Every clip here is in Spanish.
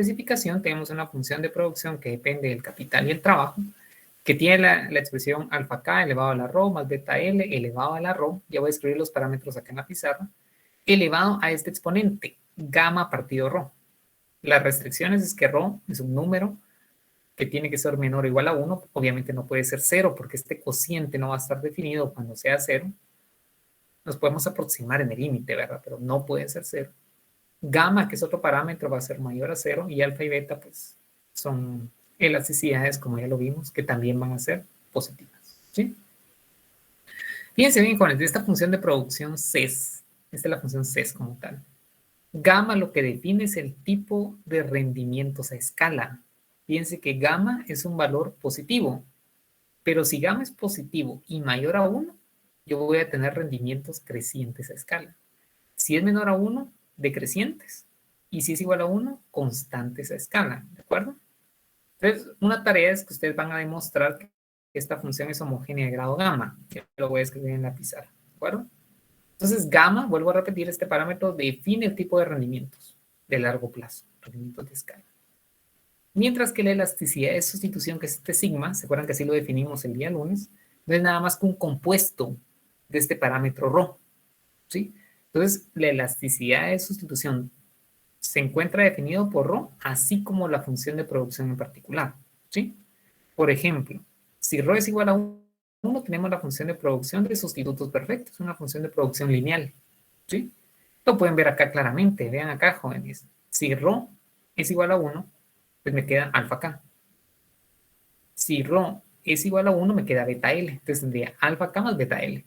especificación tenemos una función de producción que depende del capital y el trabajo, que tiene la expresión alfa k elevado a la rho más beta l elevado a la rho. Ya voy a escribir los parámetros acá en la pizarra. Elevado a este exponente, gamma partido rho. Las restricciones es que rho es un número que tiene que ser menor o igual a 1. Obviamente no puede ser 0 porque este cociente no va a estar definido cuando sea 0. Nos podemos aproximar en el límite, ¿verdad? Pero no puede ser 0. Gamma, que es otro parámetro, va a ser mayor a 0. Y alfa y beta, pues, son elasticidades, como ya lo vimos, que también van a ser positivas, ¿sí? Fíjense bien, con esta función de producción CES. Esta es la función CES como tal. Gamma lo que define es el tipo de rendimientos a escala. Fíjense que gamma es un valor positivo, pero si gamma es positivo y mayor a 1, yo voy a tener rendimientos crecientes a escala. Si es menor a 1, decrecientes. Y si es igual a 1, constantes a escala, ¿de acuerdo? Entonces, una tarea es que ustedes van a demostrar que esta función es homogénea de grado gamma, que lo voy a escribir en la pizarra, ¿de acuerdo? Entonces, gamma, vuelvo a repetir, este parámetro define el tipo de rendimientos de largo plazo, rendimientos de escala. Mientras que la elasticidad de sustitución, que es este sigma, ¿se acuerdan que así lo definimos el día lunes? No es nada más que un compuesto de este parámetro ρ, ¿sí? Entonces, la elasticidad de sustitución se encuentra definido por ρ, así como la función de producción en particular, ¿sí? Por ejemplo, si ρ es igual a 1, tenemos la función de producción de sustitutos perfectos, una función de producción lineal, ¿sí? Lo pueden ver acá claramente, vean acá, jóvenes. Si ρ es igual a 1, pues me queda alfa k. Si ρ es igual a 1, me queda beta L. Entonces tendría alfa k más beta L.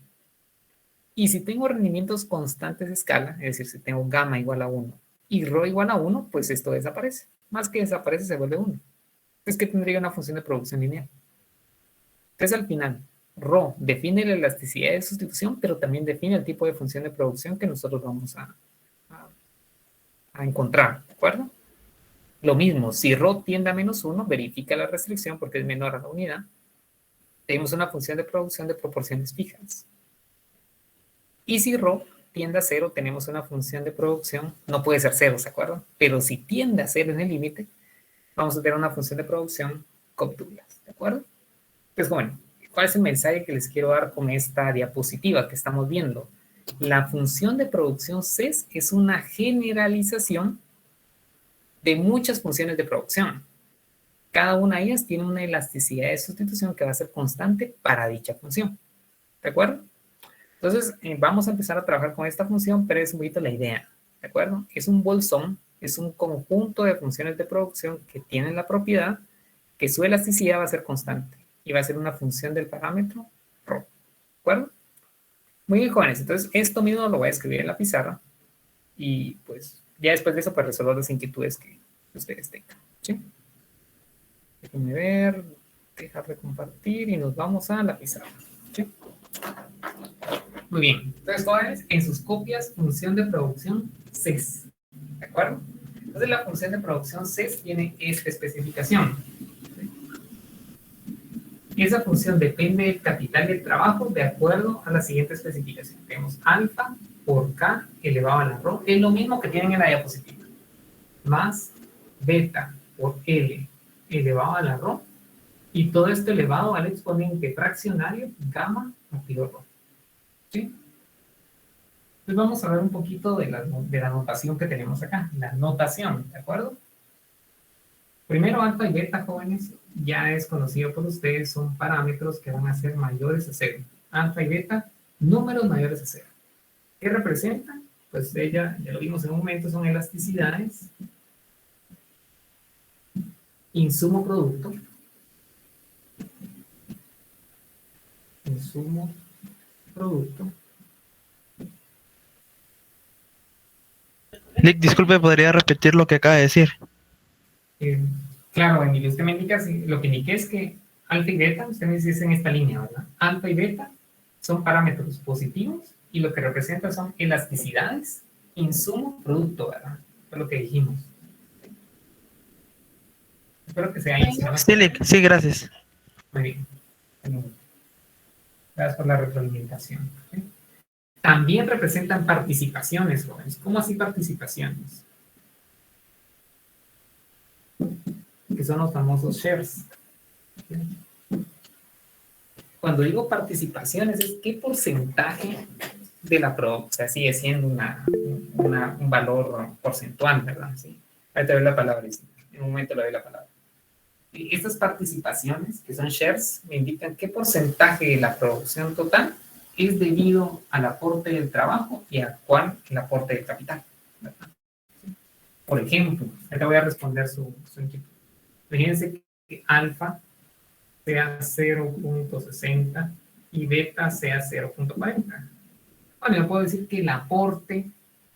Y si tengo rendimientos constantes de escala, es decir, si tengo gamma igual a 1 y ρ igual a 1, pues esto desaparece. Más que desaparece, se vuelve 1. Entonces, ¿qué tendría una función de producción lineal? Entonces, al final, ρ define la elasticidad de sustitución, pero también define el tipo de función de producción que nosotros vamos a encontrar, ¿de acuerdo? Lo mismo, si ρ tiende a menos 1, verifica la restricción porque es menor a la unidad. Tenemos una función de producción de proporciones fijas. Y si ρ tiende a 0, tenemos una función de producción, no puede ser 0, ¿se acuerdan? Pero si tiende a 0 en el límite, vamos a tener una función de producción con Douglas, ¿de acuerdo? Pues bueno, ¿cuál es el mensaje que les quiero dar con esta diapositiva que estamos viendo? La función de producción CES es una generalización de muchas funciones de producción. Cada una de ellas tiene una elasticidad de sustitución que va a ser constante para dicha función. ¿De acuerdo? Entonces, vamos a empezar a trabajar con esta función, pero es un poquito la idea. ¿De acuerdo? Es un bolsón, es un conjunto de funciones de producción que tienen la propiedad que su elasticidad va a ser constante y va a ser una función del parámetro ρ. ¿De acuerdo? Muy bien, jóvenes. Entonces, esto mismo lo voy a escribir en la pizarra y pues ya después de eso, pues resolver las inquietudes que ustedes tengan. ¿Sí? Déjenme ver, dejar de compartir y nos vamos a la pizarra. ¿Sí? Muy bien. Entonces, jóvenes, en sus copias, función de producción CES. ¿De acuerdo? Entonces, la función de producción CES tiene esta especificación. Y esa función depende del capital del trabajo de acuerdo a la siguiente especificación. Tenemos alfa por k elevado a la rho. Es lo mismo que tienen en la diapositiva. Más beta por L elevado a la rho. Y todo esto elevado al exponente fraccionario gamma partido rho. ¿Sí? Entonces vamos a ver un poquito de la notación que tenemos acá. La notación, ¿de acuerdo? Primero, alfa y beta, jóvenes, ya es conocido por ustedes, son parámetros que van a ser mayores a 0. Alfa y beta, números mayores a 0. ¿Qué representan? Pues ya lo vimos en un momento, son elasticidades, insumo producto, Nick, disculpe, ¿podría repetir lo que acaba de decir? Claro, Emilio, usted me indica, lo que indiqué es que alfa y beta, usted me dice en esta línea, ¿verdad? Alfa y beta son parámetros positivos y lo que representan son elasticidades, insumo, producto, ¿verdad? Fue lo que dijimos. Espero que sea ahí. Sí, Nick, sí, gracias. Muy bien. Gracias por la retroalimentación. ¿Sí? También representan participaciones, jóvenes. ¿Cómo así participaciones? que son los famosos shares. Cuando digo participaciones, es qué porcentaje de la producción, o sea, sigue siendo un valor porcentual, ¿verdad? ¿Sí? Ahí te doy la palabra, en un momento le doy la palabra. Y estas participaciones, que son shares, me indican qué porcentaje de la producción total es debido al aporte del trabajo y a cuál el aporte del capital, ¿verdad? Por ejemplo, ahorita voy a responder su inquietud. Fíjense que alfa sea 0.60 y beta sea 0.40. Bueno, yo puedo decir que el aporte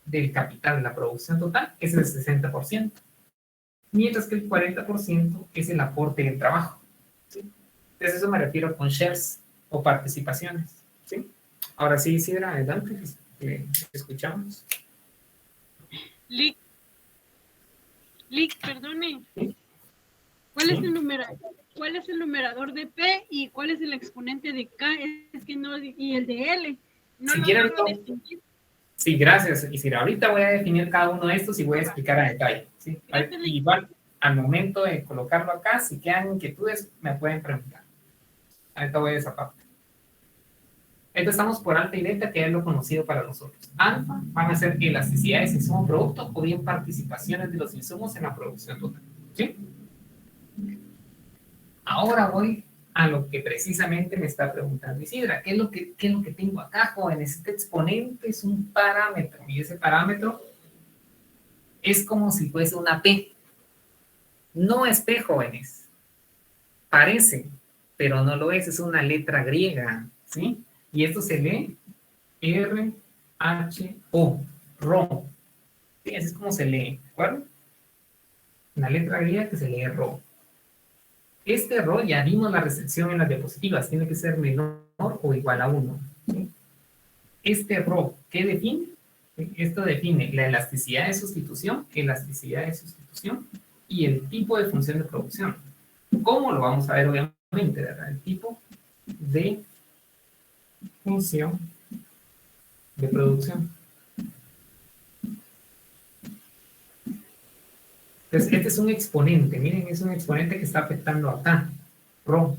del capital de la producción total es el 60%, mientras que el 40% es el aporte del trabajo, ¿sí? Entonces eso me refiero con shares o participaciones, ¿sí? Ahora sí, Isidra, adelante, escuchamos. Lick, perdone. ¿Sí? ¿Cuál es ¿Sí? ¿Cuál es el numerador de P y cuál es el exponente de K? Es que no, y el de L. No Si lo quieren, logro distinguir. sí, gracias, Isidra. Ahorita voy a definir cada uno de estos y voy a explicar a detalle, ¿sí? Gracias, Lick. Igual, al momento de colocarlo acá, si quedan inquietudes, me pueden preguntar. Ahorita voy a esa parte. Esto estamos por alfa y beta, que es lo conocido para nosotros. Alfa van a ser elasticidades de insumo producto o bien participaciones de los insumos en la producción total, ¿sí? Ahora voy a lo que precisamente me está preguntando Isidra. ¿Qué es lo que tengo acá, jóvenes? Este exponente es un parámetro y ese parámetro es como si fuese una P. No es P, jóvenes. Parece, pero no lo es una letra griega, ¿sí? Y esto se lee R-H-O, RO. Sí, así es como se lee, ¿de acuerdo? Una letra griega que se lee RO. Este RO ya vimos la restricción en las diapositivas, tiene que ser menor o igual a 1, ¿sí? Este RO, ¿qué define? Esto define la elasticidad de sustitución y el tipo de función de producción. ¿Cómo lo vamos a ver? Obviamente, ¿verdad? El tipo de función de producción. Entonces, este es un exponente. Miren, es un exponente que está afectando acá. Rho.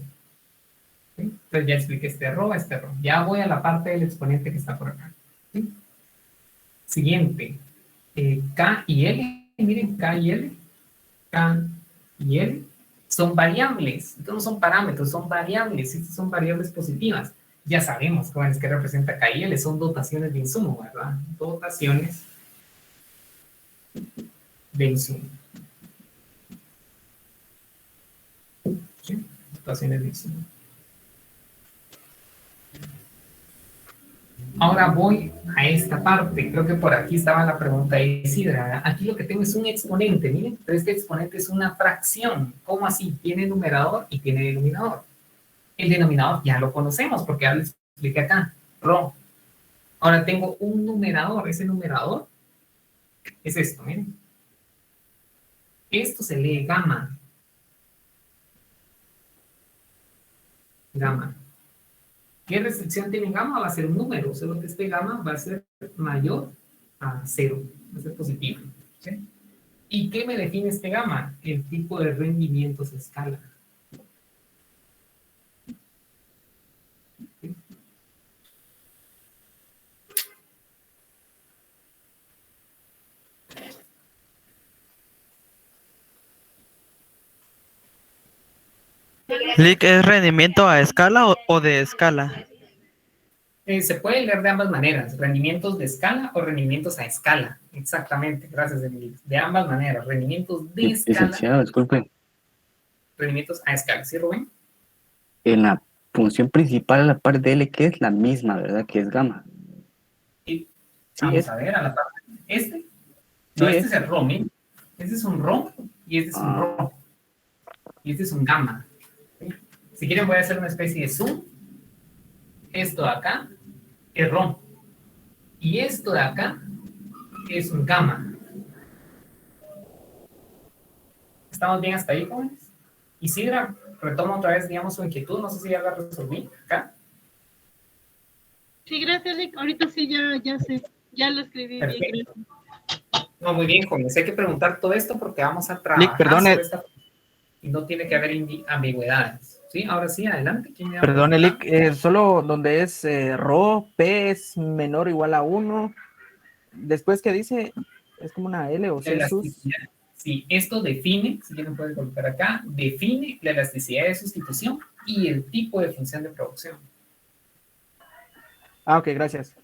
¿Sí? Entonces, ya expliqué este Rho. Ya voy a la parte del exponente que está por acá. ¿Sí? Siguiente. K y L. Miren, K y L. K y L son variables. Entonces, no son parámetros, son variables. Estas son variables positivas. Ya sabemos, jóvenes, que representa K y L. Son dotaciones de insumo, ¿verdad? Dotaciones de insumo. ¿Sí? Dotaciones de insumo. Ahora voy a esta parte. Creo que por aquí estaba la pregunta de Isidra. Aquí lo que tengo es un exponente, miren, pero este exponente es una fracción. ¿Cómo así? Tiene numerador y tiene denominador. El denominador ya lo conocemos porque ya lo expliqué acá. Rho. Ahora tengo un numerador. Ese numerador es esto, miren. Esto se lee gamma. Gamma. ¿Qué restricción tiene gamma? Va a ser un número, solo que este gamma va a ser mayor a 0, va a ser positivo, ¿sí? ¿Y qué me define este gamma? El tipo de rendimientos a escala. ¿Sí? Lick, ¿es rendimiento a escala o de escala? Se puede leer de ambas maneras, rendimientos de escala o rendimientos a escala. Exactamente, gracias, Emilio. De ambas maneras, rendimientos de escala. Licenciado, disculpe. Rendimientos a escala, ¿sí, Rubén? En la función principal, la parte de L, que es la misma, ¿verdad? Que es gamma. Y Sí, vamos es. a ver a la parte. Este. Sí, No, este es el ROM, ¿eh? Este es un ROM y este es un ROM. Y este es un gamma. ¿Sí? Si quieren voy a hacer una especie de zoom. Esto de acá es ROM. Y esto de acá es un gamma. ¿Estamos bien hasta ahí, jóvenes? Isidra, retomo otra vez, digamos, su inquietud. No sé si ya la resolví acá. Sí, gracias, Lick. Ahorita sí ya sé. Ya lo escribí bien. No, muy bien, jóvenes. Hay que preguntar todo esto porque vamos a Lick, trabajar perdone, sobre esta... y no tiene que haber ambigüedades. ¿Sí? Ahora sí, adelante. ¿Quién me da Perdón, pregunta? Elic, solo donde es rho, P es menor o igual a 1. Después que dice, es como una L o La C sus. elasticidad. Sí, esto define, si quieren pueden colocar acá, define la elasticidad de sustitución y el tipo de función de producción. Ah, ok, gracias.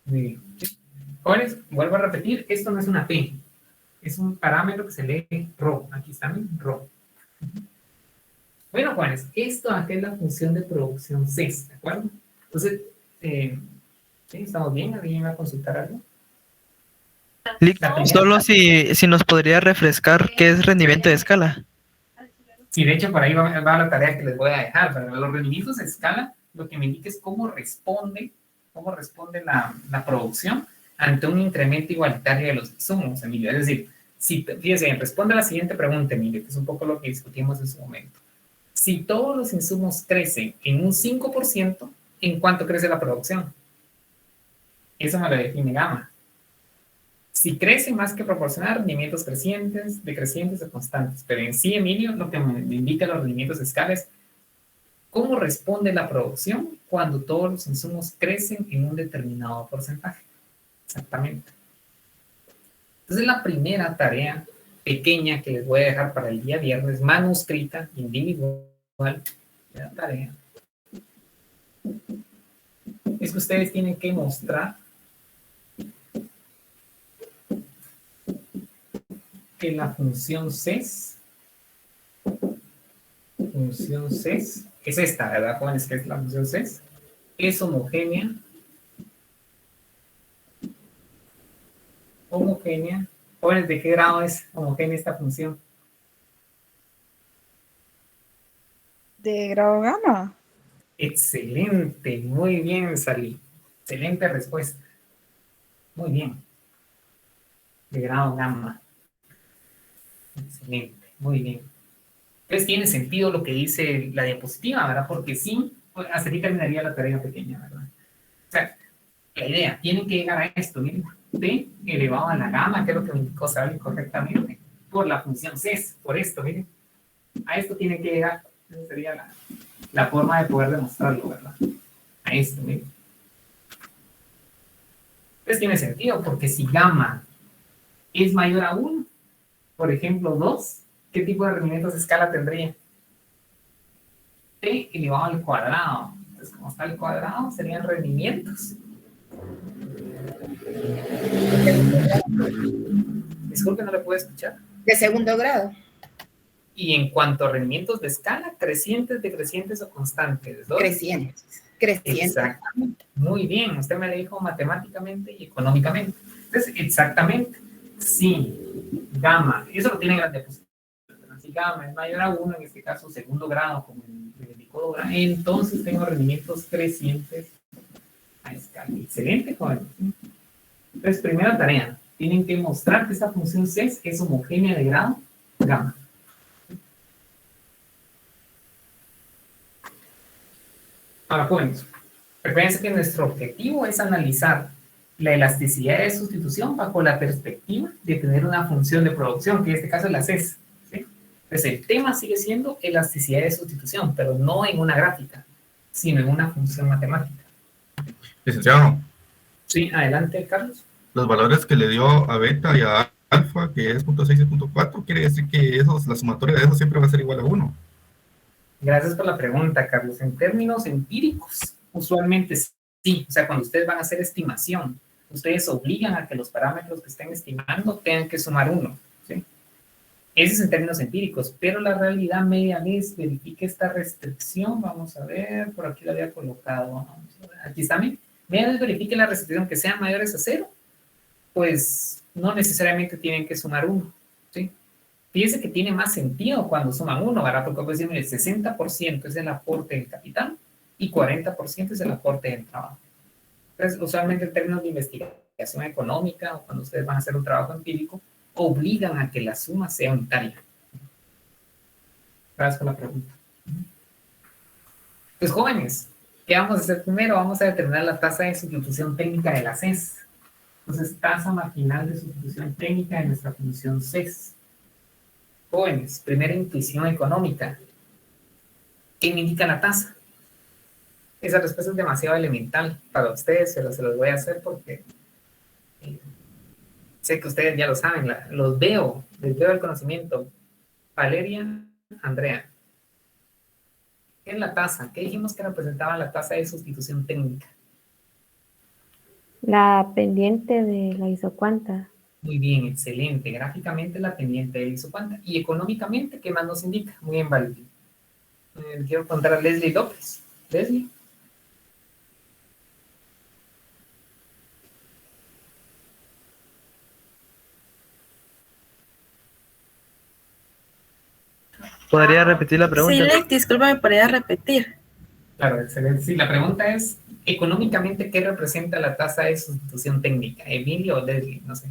Muy bien. Jóvenes, vuelvo a repetir, esto no es una P, es un parámetro que se lee ρ. Aquí está mi ρ. Bueno, jóvenes, esto acá es la función de producción C, ¿de acuerdo? Entonces, ¿sí? ¿Estamos bien? ¿Alguien va a consultar algo? Lick, La primera- solo si nos podría refrescar qué es rendimiento de escala. Sí, de hecho, por ahí va la tarea que les voy a dejar. Pero los rendimientos de escala lo que me indica es cómo responde la producción ante un incremento igualitario de los insumos, Emilio. Es decir, si, fíjense, responde a la siguiente pregunta, Emilio, que es un poco lo que discutimos en su momento. Si todos los insumos crecen en un 5%, ¿en cuánto crece la producción? Eso me lo define gamma. Si crece más que proporcional, rendimientos crecientes, decrecientes o constantes. Pero en sí, Emilio, lo que me indica los rendimientos de escala es cómo responde la producción cuando todos los insumos crecen en un determinado porcentaje. Exactamente. Entonces, la primera tarea pequeña que les voy a dejar para el día viernes, manuscrita, individual, la tarea, es que ustedes tienen que mostrar que la función CES es esta, ¿verdad, jóvenes? Que es la función CES, es homogénea. Jóvenes, ¿de qué grado es homogénea esta función? De grado gamma. Excelente, muy bien, Salí. Excelente respuesta. Muy bien. De grado gamma. Excelente, muy bien. Entonces tiene sentido lo que dice la diapositiva, ¿verdad? Porque sí, hasta aquí terminaría la tarea pequeña, ¿verdad? O sea, la idea, tienen que llegar a esto, miren, T elevado a la gamma, que es lo que me indicó Sally correctamente, por la función CES, por esto, miren. A esto tienen que llegar. Esa sería la forma de poder demostrarlo, ¿verdad? A esto, miren. Entonces tiene sentido, porque si gamma es mayor a 1, por ejemplo, 2, ¿qué tipo de rendimientos de escala tendría? T elevado al cuadrado. Entonces, como está al cuadrado, serían rendimientos. Disculpe, no le puedo escuchar. De segundo grado. Y en cuanto a rendimientos de escala, crecientes, decrecientes o constantes. ¿No? Crecientes. Crecientes. Exactamente. Muy bien, usted me lo dijo matemáticamente y económicamente. Entonces, exactamente. Sí, gamma, eso lo tienen en las diapositivas. Si gamma es mayor a 1, en este caso segundo grado, como el indicó Dora, entonces tengo rendimientos crecientes a escala. Excelente, joven. Entonces, primera tarea, tienen que mostrar que esta función CES es homogénea de grado gamma. Ahora, jóvenes, recuerden que nuestro objetivo es analizar la elasticidad de sustitución bajo la perspectiva de tener una función de producción, que en este caso es la CES. ¿Sí? Entonces, el tema sigue siendo elasticidad de sustitución, pero no en una gráfica, sino en una función matemática. Licenciado, Sí, adelante, Carlos. los valores que le dio a beta y a alfa, que es 0.6 y 0.4, quiere decir que esos, la sumatoria de eso siempre va a ser igual a 1. Gracias por la pregunta, Carlos. En términos empíricos, usualmente sí. O sea, cuando ustedes van a hacer estimación, ustedes obligan a que los parámetros que estén estimando tengan que sumar 1. ¿Sí? Ese es en términos empíricos, pero la realidad media vez verifique esta restricción. Vamos a ver, por aquí la había colocado. Vamos a ver, aquí está, media vez verifique la restricción que sean mayores a 0, pues no necesariamente tienen que sumar 1. ¿Sí? Fíjense que tiene más sentido cuando suman 1, ¿verdad? Porque puede decir, el 60% es el aporte del capital y 40% es el aporte del trabajo. Entonces, usualmente en términos de investigación económica o cuando ustedes van a hacer un trabajo empírico, obligan a que la suma sea unitaria. Gracias por la pregunta. Pues jóvenes, ¿qué vamos a hacer primero? Vamos a determinar la tasa de sustitución técnica de la CES. Entonces, tasa marginal de sustitución técnica de nuestra función CES. Jóvenes, primera intuición económica. ¿Qué me indica la tasa? Esa respuesta es demasiado elemental para ustedes, pero se los voy a hacer porque sé que ustedes ya lo saben, los veo, les veo el conocimiento. Valeria, Andrea, ¿qué es la tasa? ¿Qué dijimos que representaba la tasa de sustitución técnica? La pendiente de la isocuanta. Muy bien, excelente. Gráficamente la pendiente de la isocuanta. Y económicamente, ¿qué más nos indica? Muy bien, Valeria. Quiero contar a Leslie López. Leslie. ¿Podría repetir la pregunta? Sí, Lex, disculpa, ¿me podría repetir? Claro, excelente. Sí, la pregunta es, económicamente, ¿qué representa la tasa de sustitución técnica? ¿Emilio o Leslie? No sé.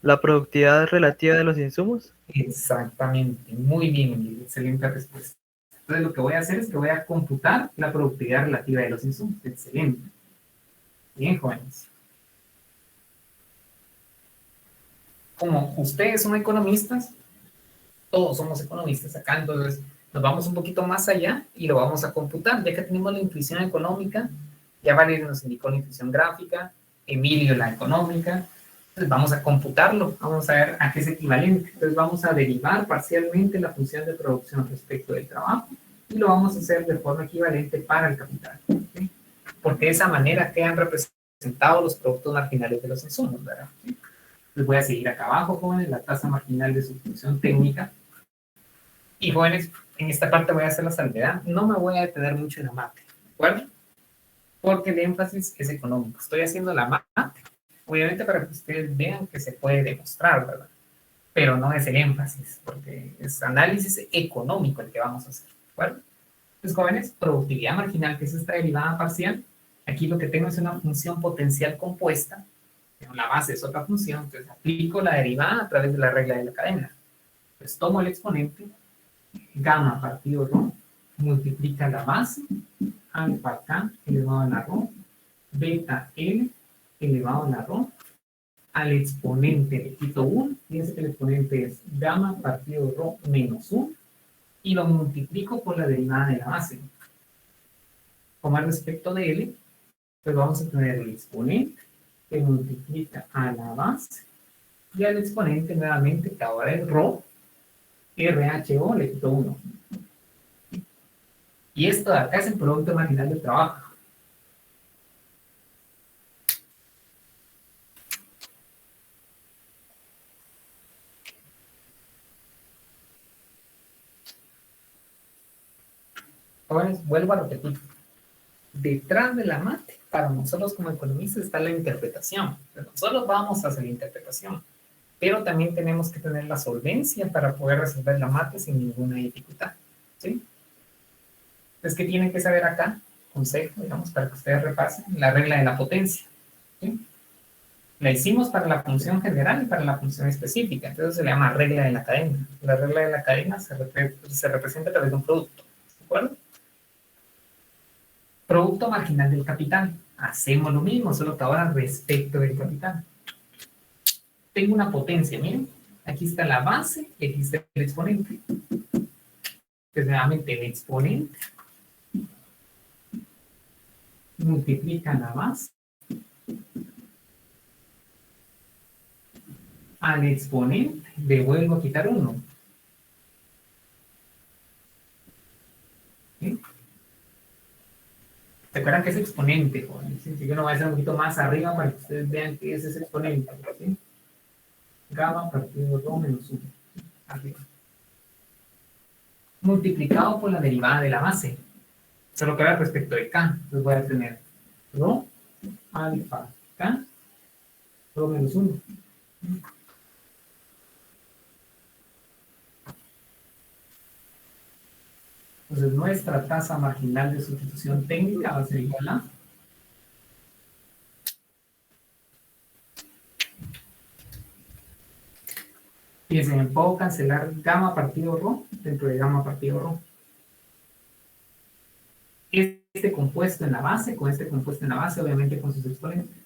¿La productividad relativa de los insumos? Exactamente. Muy bien, Emilio. Excelente respuesta. Entonces, lo que voy a hacer es que voy a computar la productividad relativa de los insumos. Excelente. Bien, jóvenes. Como ustedes son economistas, todos somos economistas acá, entonces nos vamos un poquito más allá y lo vamos a computar, ya que tenemos la intuición económica, ya Valeria nos indicó la intuición gráfica, Emilio la económica, entonces vamos a computarlo, vamos a ver a qué es equivalente, entonces vamos a derivar parcialmente la función de producción respecto del trabajo y lo vamos a hacer de forma equivalente para el capital, ¿sí? Porque de esa manera quedan representados los productos marginales de los insumos, ¿verdad? ¿Sí? Les voy a seguir acá abajo, jóvenes, la tasa marginal de sustitución técnica. Y jóvenes, en esta parte voy a hacer la salvedad. No me voy a detener mucho en la mate, ¿de acuerdo? Porque el énfasis es económico. Estoy haciendo la mate, obviamente para que ustedes vean que se puede demostrar, ¿verdad? Pero no es el énfasis, porque es análisis económico el que vamos a hacer, ¿de acuerdo? Entonces, jóvenes, productividad marginal, que es esta derivada parcial. Aquí lo que tengo es una función potencial compuesta. La base es otra función, entonces aplico la derivada a través de la regla de la cadena. Entonces tomo el exponente, gamma partido rho, multiplica la base, alfa k elevado a la rho, beta l elevado a la rho, al exponente le quito 1, fíjense que el exponente es gamma partido rho menos 1, y lo multiplico por la derivada de la base. Como al respecto de l, pues vamos a tener el exponente, que multiplica a la base y al exponente nuevamente, que ahora es rho, RHO le quito 1. Y esto de acá es el producto marginal del trabajo. Ahora vuelvo a repetir. Detrás de la mate, para nosotros como economistas está la interpretación. Nosotros vamos a hacer la interpretación, pero también tenemos que tener la solvencia para poder resolver la mate sin ninguna dificultad, ¿sí? Entonces, ¿qué tienen que saber acá? Consejo, digamos, para que ustedes repasen, la regla de la potencia, ¿sí? La hicimos para la función general y para la función específica, entonces se le llama regla de la cadena. La regla de la cadena se representa a través de un producto, ¿de acuerdo? Producto marginal del capital. Hacemos lo mismo, solo que ahora respecto del capital. Tengo una potencia, miren. Aquí está la base y aquí está el exponente. Entonces, nuevamente, el exponente multiplica la base al exponente. Le vuelvo a quitar 1. ¿Sí? ¿Se acuerdan que es exponente, jóvenes? ¿Sí? Yo lo voy a hacer un poquito más arriba para que ustedes vean que ese es exponente, ¿sí? Gamma partido rho menos 1. Arriba. Multiplicado por la derivada de la base. Solo que ahora respecto de K. Entonces voy a tener rho alfa K rho menos 1. Entonces nuestra tasa marginal de sustitución técnica va a ser igual a fíjense, me puedo cancelar gamma partido rho dentro de gamma partido rho. Este compuesto en la base, con este compuesto en la base, obviamente con sus exponentes.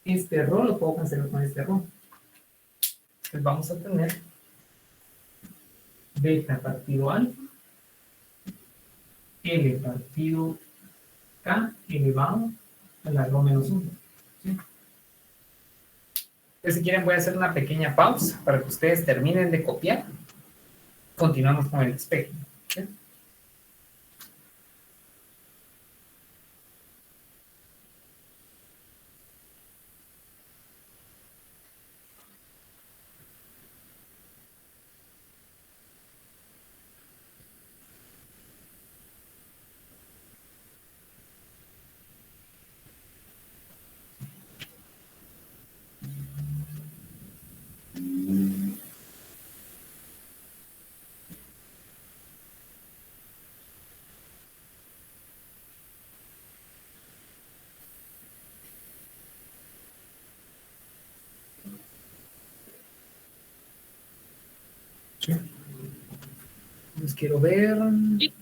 Este rho lo puedo cancelar con este rho. Entonces vamos a tener beta partido alfa, L partido K elevado a la rho menos 1. ¿Sí? Entonces, si quieren, voy a hacer una pequeña pausa para que ustedes terminen de copiar. Continuamos con el espejo. ¿Sí? Sí. Pues quiero ver. Y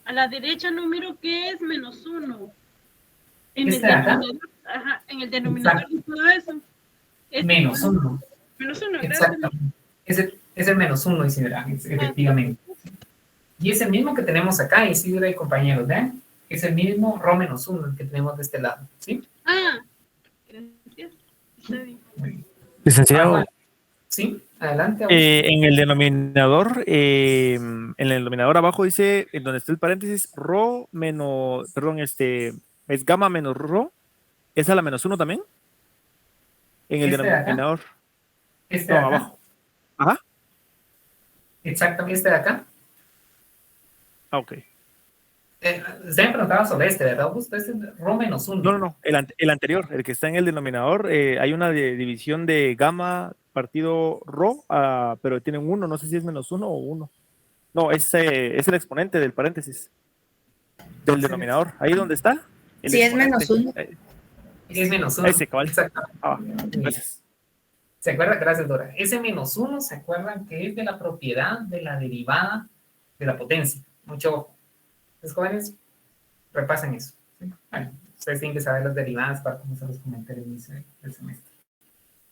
a la derecha número que es -1. En el ¿Este de acá? denominador, ajá, en el denominador de todo eso. Menos 1. -1, gracias. Exactamente. Es el menos 1, Isidra, efectivamente. Y es el mismo que tenemos acá, Isidra y compañeros, ¿ven? Es el mismo rho menos 1 el que tenemos de este lado, ¿sí? Ah, gracias. Está bien. Muy bien. Licenciado, Ah, sí, adelante. en el denominador abajo dice, en donde está el paréntesis, rho menos, perdón, es gamma menos rho, ¿es a la -1 también? En el ¿Este de acá? denominador. Este de No, acá. abajo. Ajá. Exactamente, este de acá. Ah, ok. Se me preguntaba sobre este, ¿verdad? Justo es el rho menos 1. No, el anterior, el que está en el denominador, hay una división de gamma partido rho, pero tiene un 1, no sé si es -1 o 1. No, es el exponente del paréntesis, del denominador. Ahí donde está. Sí, es -1. Es menos 1. Ese, cabal. Exactamente. Gracias. ¿Se acuerdan? Gracias, Dora. Ese menos 1, ¿se acuerdan que es de la propiedad de la derivada de la potencia? Mucho ojo. Los jóvenes repasen eso. ¿Sí? Bueno, ustedes tienen que saber las derivadas para comenzar los comentarios del semestre.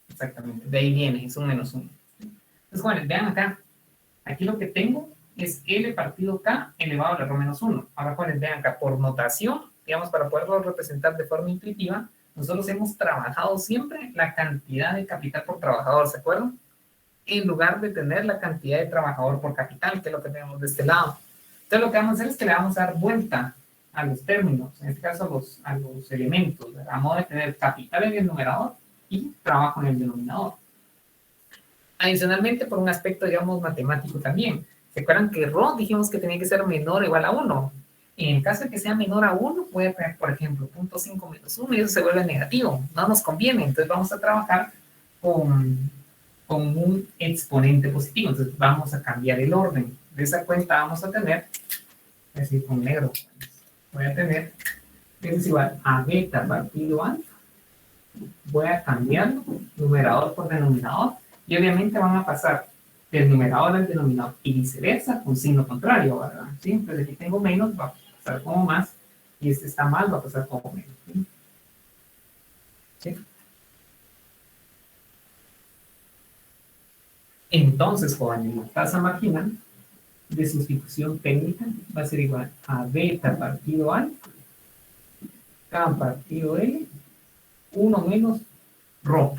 Exactamente. De ahí viene, es un menos 1. Entonces, jóvenes, vean acá. Aquí lo que tengo es L partido K elevado a la rho menos 1. Ahora, jóvenes, vean acá, por notación, digamos, para poderlo representar de forma intuitiva, nosotros hemos trabajado siempre la cantidad de capital por trabajador, ¿se acuerdan? En lugar de tener la cantidad de trabajador por capital, que es lo que tenemos de este lado. Entonces, lo que vamos a hacer es que le vamos a dar vuelta a los términos, en este caso a los elementos, ¿verdad? A modo de tener capital en el numerador y trabajo en el denominador. Adicionalmente, por un aspecto, digamos, matemático también. ¿Se acuerdan que rho dijimos que tenía que ser menor o igual a 1? En el caso de que sea menor a 1, puede tener, por ejemplo, 0.5 menos 1 y eso se vuelve negativo. No nos conviene. Entonces vamos a trabajar con un exponente positivo. Entonces vamos a cambiar el orden. De esa cuenta vamos a tener, es decir, con negro, voy a tener, es igual a beta partido alfa. Voy a cambiarlo, numerador por denominador, y obviamente van a pasar del numerador al denominador y viceversa con signo contrario, ¿verdad? ¿Sí? Entonces aquí tengo menos, va a pasar como más, y este está mal, va a pasar como menos. ¿Sí? ¿Sí? Entonces, jóvenes, la tasa marginal de sustitución técnica va a ser igual a beta partido alfa, K partido L, 1 menos rho.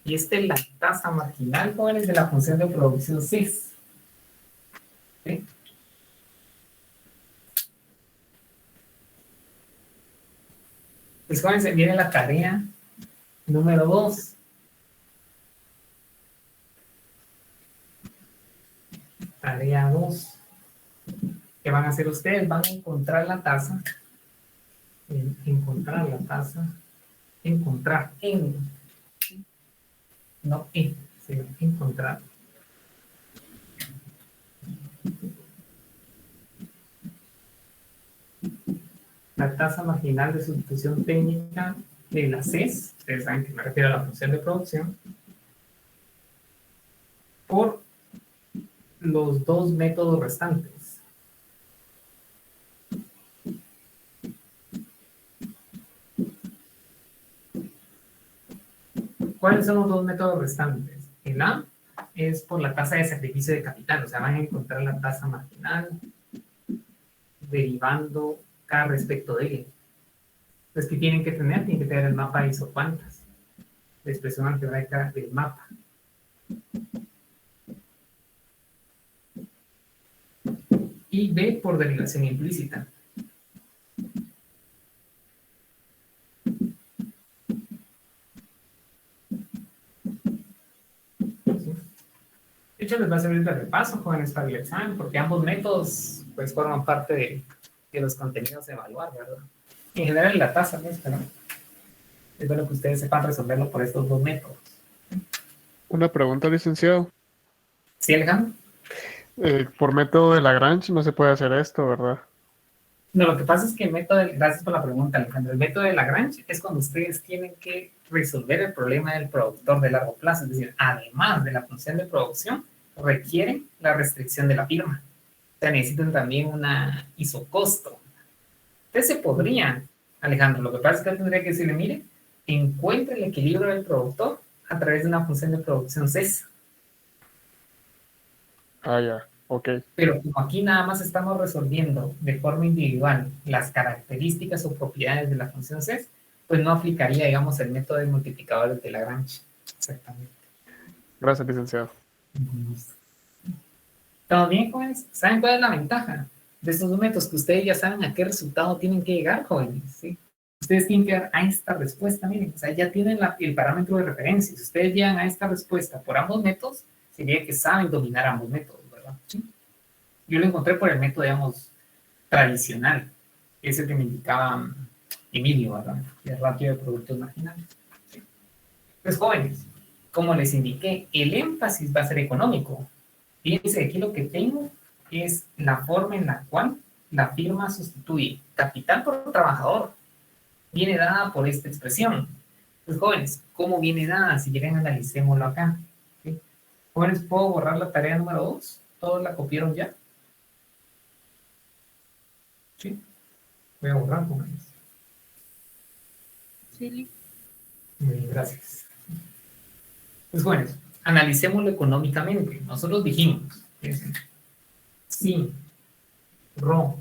Y esta es la tasa marginal, jóvenes, de la función de producción CIS. ¿Sí? Pues, jóvenes, viene la tarea número 2. Tarea 2. ¿Qué van a hacer ustedes? Van a encontrar la tasa. Encontrar la tasa. Encontrar en. No en. Sino encontrar. La tasa marginal de sustitución técnica de la CES. Ustedes saben que me refiero a la función de producción. Por los dos métodos restantes. ¿Cuáles son los dos métodos restantes? El A es por la tasa de sacrificio de capital, o sea, van a encontrar la tasa marginal derivando K respecto de L. Entonces, ¿qué tienen que tener? Tienen que tener el mapa de isocuantas, la expresión algebraica del mapa. Y B por derivación implícita. De hecho, les va a servir de repaso, jóvenes, para el examen, porque ambos métodos pues forman parte de los contenidos a evaluar, ¿verdad? En general en la tasa, ¿no? Pero es bueno que ustedes sepan resolverlo por estos dos métodos. Una pregunta, licenciado. ¿Sí, Alejandro? Por método de Lagrange no se puede hacer esto, ¿verdad? No, lo que pasa es que el método, gracias por la pregunta, Alejandro, el método de Lagrange es cuando ustedes tienen que resolver el problema del productor de largo plazo, es decir, además de la función de producción, requieren la restricción de la firma. O sea, necesitan también una isocosto. Entonces se podría, Alejandro, lo que pasa es que tendría que decirle, mire, encuentre el equilibrio del productor a través de una función de producción CES. Ah, ya, ok. Pero como aquí nada más estamos resolviendo de forma individual las características o propiedades de la función CES, pues no aplicaría, digamos, el método de multiplicadores de Lagrange. Exactamente. Gracias, licenciado. ¿Todo bien, jóvenes? ¿Saben cuál es la ventaja de estos dos métodos? Que ustedes ya saben a qué resultado tienen que llegar, jóvenes, ¿sí? Ustedes tienen que dar a esta respuesta, miren, o sea, ya tienen el parámetro de referencia. Si ustedes llegan a esta respuesta por ambos métodos, sería que saben dominar ambos métodos, ¿verdad? ¿Sí? Yo lo encontré por el método, digamos, tradicional, que es el que me indicaba Emilio, ¿verdad? El ratio de productos marginales. ¿Sí? Pues, jóvenes, como les indiqué, el énfasis va a ser económico. Fíjense, aquí lo que tengo es la forma en la cual la firma sustituye capital por trabajador. Viene dada por esta expresión. Pues, jóvenes, ¿cómo viene dada? Si quieren, analicémoslo acá. ¿Sí? Jóvenes, ¿puedo borrar la tarea número 2? ¿Todos la copiaron ya? Sí. Voy a borrar, jóvenes. Sí. Muy bien, gracias. Pues, jóvenes, analicémoslo económicamente. Nosotros dijimos, si Rho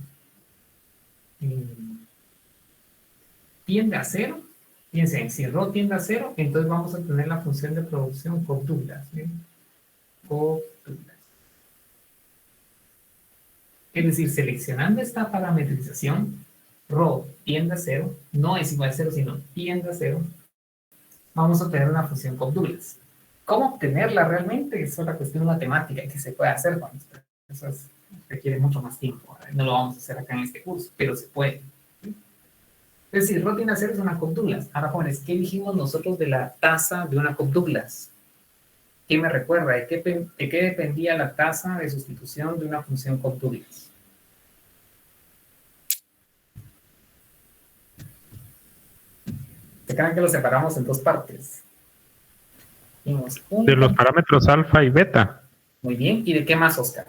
tiende a 0, fíjense, si Rho tiende a 0, entonces vamos a tener la función de producción Cobb Douglas. Cobb Douglas. Es decir, seleccionando esta parametrización, Rho tiende a 0, no es igual a 0, sino tiende a 0, vamos a obtener una función Cobb Douglas. ¿Cómo obtenerla realmente? Eso es la cuestión matemática que se puede hacer, con esto. Eso requiere mucho más tiempo. No lo vamos a hacer acá en este curso, pero se puede. Es decir, Rho tiende a 0 es una Cobb Douglas. Ahora, jóvenes, ¿qué dijimos nosotros de la tasa de una Cobb Douglas? ¿Qué me recuerda? ¿De qué dependía la tasa de sustitución de una función Cobb Douglas? ¿Se creen que lo separamos en dos partes? De los parámetros alfa y beta. Muy bien. ¿Y de qué más, Oscar?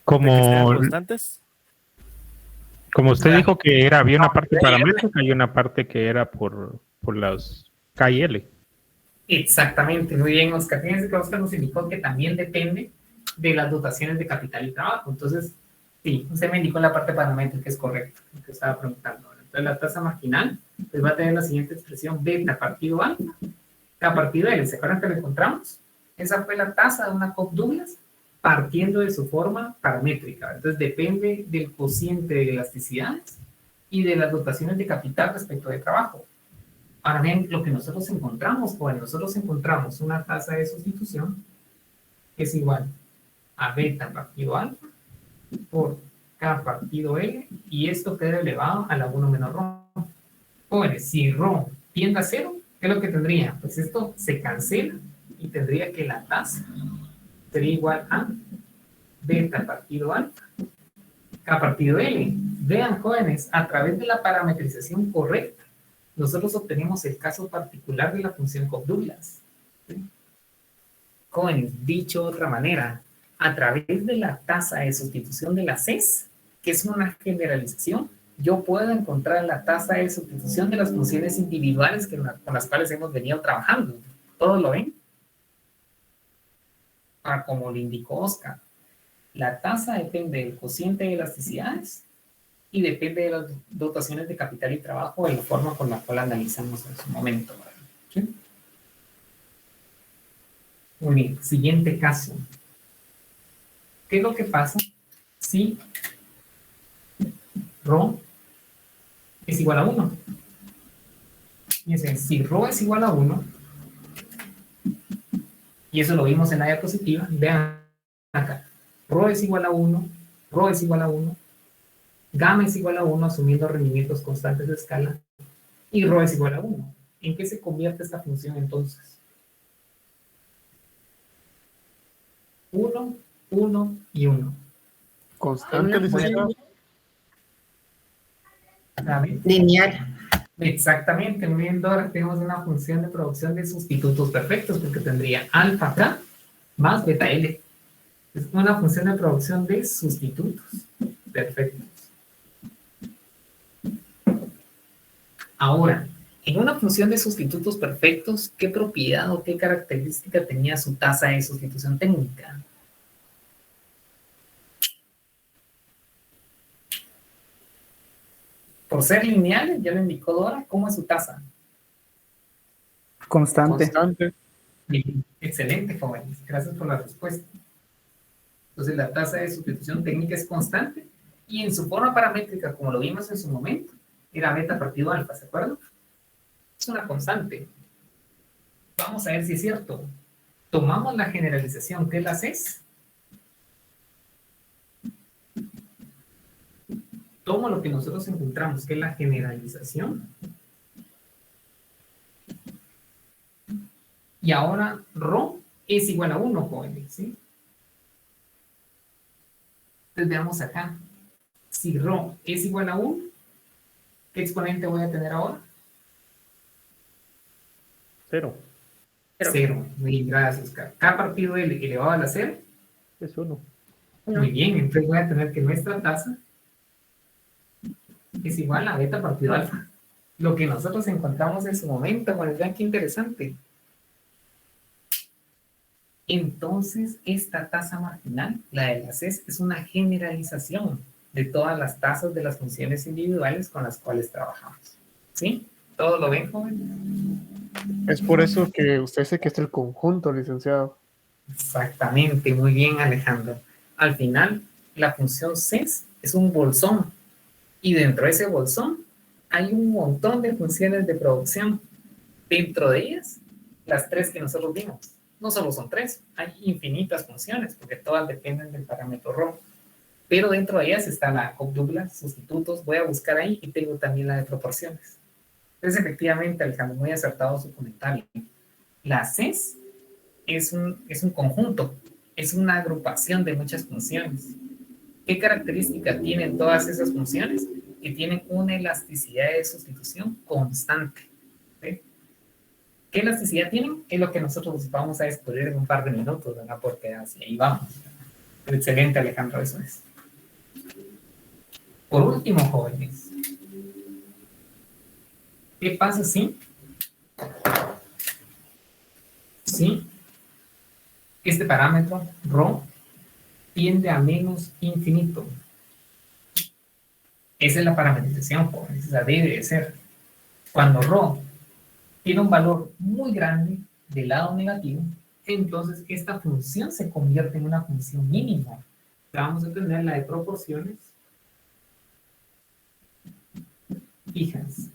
Como ¿Constantes? Como usted dijo que había una parte paramétrica y una parte que era por los K y L. Exactamente, muy bien, Oscar. Fíjense que Oscar nos indicó que también depende de las dotaciones de capital y trabajo. Entonces, sí, usted me indicó la parte paramétrica, es correcto, lo que estaba preguntando. Entonces, la tasa marginal pues va a tener la siguiente expresión: beta partido alfa, K partido L. ¿Se acuerdan que lo encontramos? Esa fue la tasa de una Cobb Douglas partiendo de su forma paramétrica. Entonces, depende del cociente de elasticidades y de las dotaciones de capital respecto de trabajo. Ahora bien, lo que nosotros encontramos, bueno, nosotros encontramos una tasa de sustitución que es igual a beta partido alfa por K partido L, y esto queda elevado a la 1 menos Rho. Jóvenes, si Rho tiende a 0, ¿qué es lo que tendría? Pues esto se cancela y tendría que la tasa sería igual a beta partido alfa K partido L. Vean, jóvenes, a través de la parametrización correcta, nosotros obtenemos el caso particular de la función Cobb Douglas. ¿Sí? Jóvenes, dicho de otra manera, a través de la tasa de sustitución de la CES, que es una generalización, yo puedo encontrar la tasa de sustitución de las funciones individuales con las cuales hemos venido trabajando. ¿Todos lo ven? Como lo indicó Oscar, la tasa depende del cociente de elasticidades y depende de las dotaciones de capital y trabajo de la forma con la cual analizamos en su momento. ¿Sí? Muy bien, siguiente caso. ¿Qué es lo que pasa si ρ es igual a 1? Fíjense, si ρ es igual a 1, y eso lo vimos en la diapositiva, vean acá, ρ es igual a 1, ρ es igual a 1, gamma es igual a 1 asumiendo rendimientos constantes de escala, y ρ es igual a 1. ¿En qué se convierte esta función entonces? 1, 1 y 1. Constante, licenciado. Lineal. Exactamente, muy bien, Dora. Tenemos una función de producción de sustitutos perfectos porque tendría alfa K más beta L. Es una función de producción de sustitutos perfectos. Ahora, en una función de sustitutos perfectos, ¿qué propiedad o qué característica tenía su tasa de sustitución técnica? Por ser lineales, ya lo indicó Dora, ¿cómo es su tasa? Constante. Bien, excelente, jóvenes. Gracias por la respuesta. Entonces, la tasa de sustitución técnica es constante y en su forma paramétrica, como lo vimos en su momento, era beta partido alfa, ¿se acuerdan? Es una constante. Vamos a ver si es cierto. Tomamos la generalización, ¿qué es la CES? Tomo lo que nosotros encontramos, que es la generalización. Y ahora ρ es igual a 1, jóvenes, ¿sí? Entonces veamos acá. Si ρ es igual a 1, ¿qué exponente voy a tener ahora? 0. 0. Muy bien, gracias, Oscar. K partido L elevado a la 0. Es 1. Muy bien, entonces voy a tener que nuestra tasa es igual a beta partido alfa. Lo que nosotros encontramos en su momento, bueno, vean qué interesante. Entonces, esta tasa marginal, la de la CES, es una generalización de todas las tasas de las funciones individuales con las cuales trabajamos. ¿Sí? ¿Todos lo ven, joven? Es por eso que usted dice que es el conjunto, licenciado. Exactamente, muy bien, Alejandro. Al final, la función CES es un bolsón y dentro de ese bolsón hay un montón de funciones de producción. Dentro de ellas, las 3 que nosotros vimos. No solo son 3, hay infinitas funciones porque todas dependen del parámetro ρ. Pero dentro de ellas está la copdupla, sustitutos, voy a buscar ahí y tengo también la de proporciones. Entonces, efectivamente, Alejandro, muy acertado su comentario. La CES es un conjunto, es una agrupación de muchas funciones. ¿Qué características tienen todas esas funciones? Que tienen una elasticidad de sustitución constante. ¿Sí? ¿Qué elasticidad tienen? Es lo que nosotros vamos a descubrir en un par de minutos, ¿verdad? Porque hacia ahí vamos. Excelente, Alejandro, eso es. Por último, jóvenes, ¿qué pasa si este parámetro, ρ, tiende a menos infinito? Esa es la parametrización, jóvenes, esa debe de ser. Cuando ρ tiene un valor muy grande del lado negativo, entonces esta función se convierte en una función mínima. Vamos a tener la de proporciones fijas.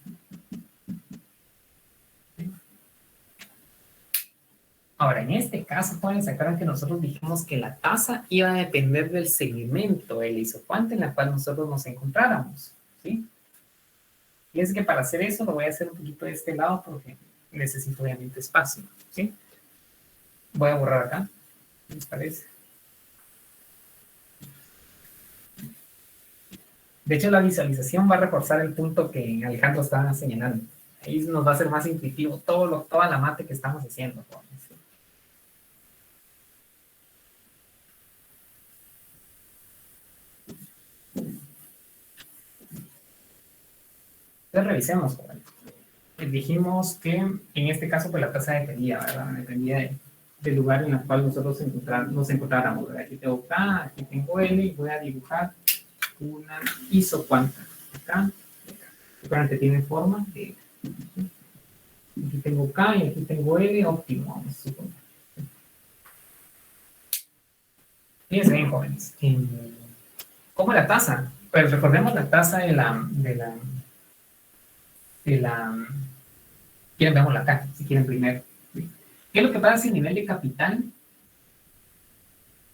Ahora, en este caso, pueden sacar que nosotros dijimos que la tasa iba a depender del segmento, el isocuante en el cual nosotros nos encontráramos, ¿sí? Fíjense que para hacer eso lo voy a hacer un poquito de este lado porque necesito obviamente espacio, ¿sí? Voy a borrar acá, ¿qué les parece? De hecho, la visualización va a reforzar el punto que Alejandro estaba señalando. Ahí nos va a ser más intuitivo toda la mate que estamos haciendo, ¿sí? Entonces revisemos. Dijimos que en este caso pues la tasa dependía, ¿verdad? Dependía del lugar en el cual nosotros nos encontráramos, ¿verdad? Aquí tengo K, aquí tengo L y voy a dibujar una isocuanta. Acá, que tiene forma de... Aquí tengo K y aquí tengo L óptimo, vamos a suponer. Fíjense bien, jóvenes. ¿Cómo es la tasa? Pues recordemos la tasa de la quieren veámosla acá, si quieren primero. ¿Sí? ¿Qué es lo que pasa si el nivel de capital,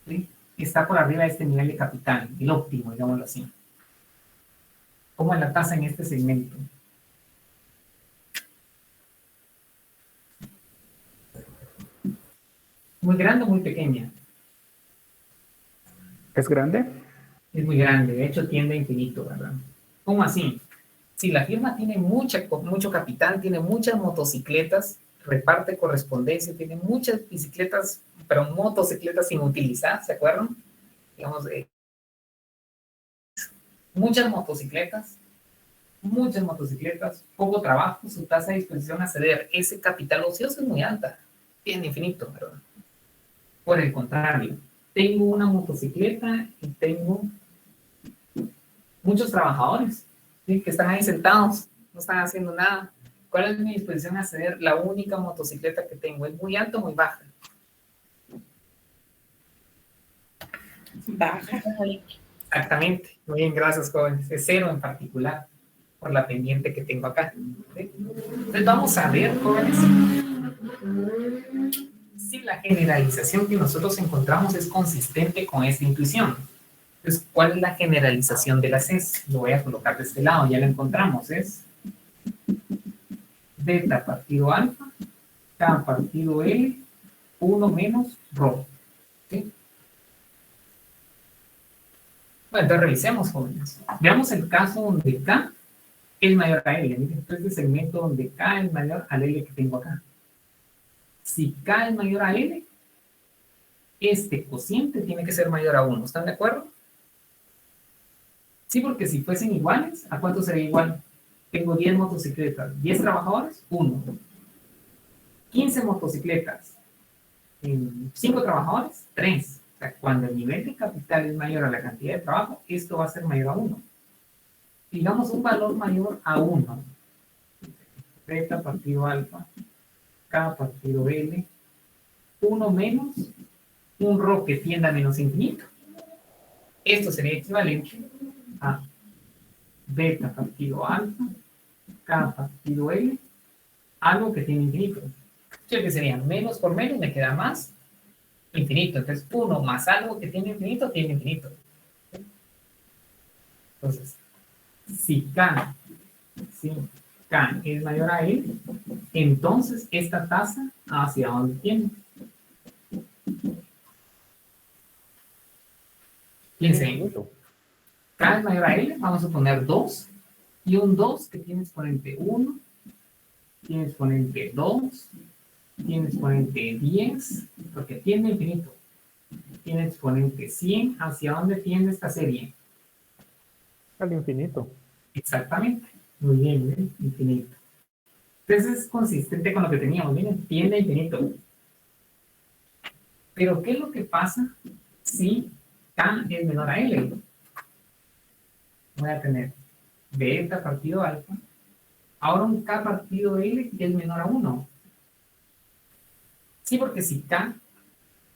¿sí?, está por arriba de este nivel de capital, el óptimo, digámoslo así? ¿Cómo es la tasa en este segmento? ¿Muy grande o muy pequeña? ¿Es grande? Es muy grande, de hecho tiende a infinito, ¿verdad? ¿Cómo así? Si la firma tiene mucho capital, tiene muchas motocicletas, reparte correspondencia, tiene muchas bicicletas, pero motocicletas sin utilizar, ¿se acuerdan? Digamos, muchas motocicletas, poco trabajo, su tasa de disposición a ceder, ese capital ocioso es muy alta, tiene infinito, ¿verdad? Por el contrario, tengo una motocicleta y tengo muchos trabajadores, ¿sí?, que están ahí sentados, no están haciendo nada. ¿Cuál es mi disposición a ceder? La única motocicleta que tengo, ¿es muy alta o muy baja? Baja. Exactamente, muy bien, gracias, jóvenes. Es 0 en particular, por la pendiente que tengo acá. ¿Sí? Entonces vamos a ver, jóvenes, si la generalización que nosotros encontramos es consistente con esta intuición. Entonces, ¿cuál es la generalización de las S? Lo voy a colocar de este lado, ya lo encontramos, es beta partido alfa, K partido L, 1 menos rho. ¿Sí? Bueno, entonces revisemos, jóvenes. Veamos el caso donde K es mayor a L. Miren, este segmento donde K es mayor al L que tengo acá. Si K es mayor a L, este cociente tiene que ser mayor a 1. ¿Están de acuerdo? Sí, porque si fuesen iguales, ¿a cuánto sería igual? Tengo 10 motocicletas, 10 trabajadores, 1. 15 motocicletas, 5 trabajadores, 3. O sea, cuando el nivel de capital es mayor a la cantidad de trabajo, esto va a ser mayor a 1. Digamos un valor mayor a 1. Beta partido alfa, K partido L, 1 menos un rho que tienda a menos infinito. Esto sería equivalente a beta partido alfa, K partido L, algo que tiene infinito. ¿Qué sería? Menos por menos me queda más infinito. Entonces 1 más algo que tiene infinito. Entonces, si K es mayor a L, entonces esta tasa hacia dónde tiende. Fíjense, K es mayor a L, vamos a poner 2, y un 2 que tiene exponente 1, tiene exponente 2, tiene exponente 10, porque tiende infinito, tiene exponente 100, ¿hacia dónde tiende esta serie? Al infinito. Exactamente, muy bien, infinito. Entonces es consistente con lo que teníamos, miren, tiende a infinito. Pero ¿qué es lo que pasa si K es menor a L? Voy a tener beta partido alfa, ahora un K partido L que es menor a 1. Sí, porque si K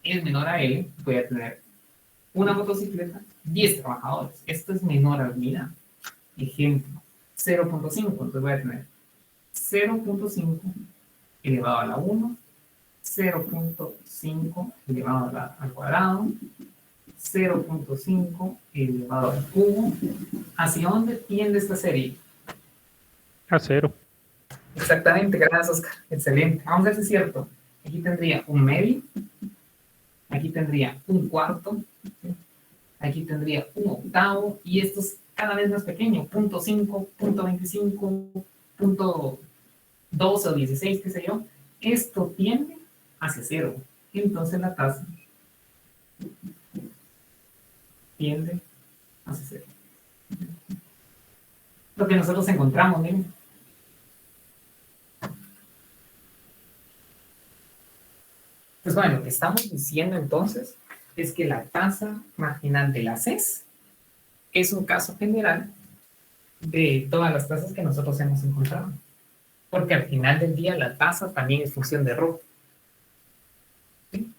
es menor a L, voy a tener una motocicleta, 10 trabajadores. Esto es menor a la unidad. Ejemplo, 0.5. Entonces voy a tener 0.5 elevado a la 1, 0.5 elevado al cuadrado, 0.5 elevado al cubo. ¿Hacia dónde tiende esta serie? A 0. Exactamente, gracias, Oscar. Excelente. Vamos a ver si es cierto. Aquí tendría un medio, aquí tendría un cuarto, ¿sí? Aquí tendría un octavo, y esto es cada vez más pequeño, 0.5, 0.25, 0.12 o 16, qué sé yo. Esto tiende hacia 0. Entonces la tasa tiende hacia 0. lo que nosotros encontramos, miren. Pues bueno, lo que estamos diciendo entonces es que la tasa marginal de la CES es un caso general de todas las tasas que nosotros hemos encontrado. Porque al final del día la tasa también es función de rho. ¿Sí?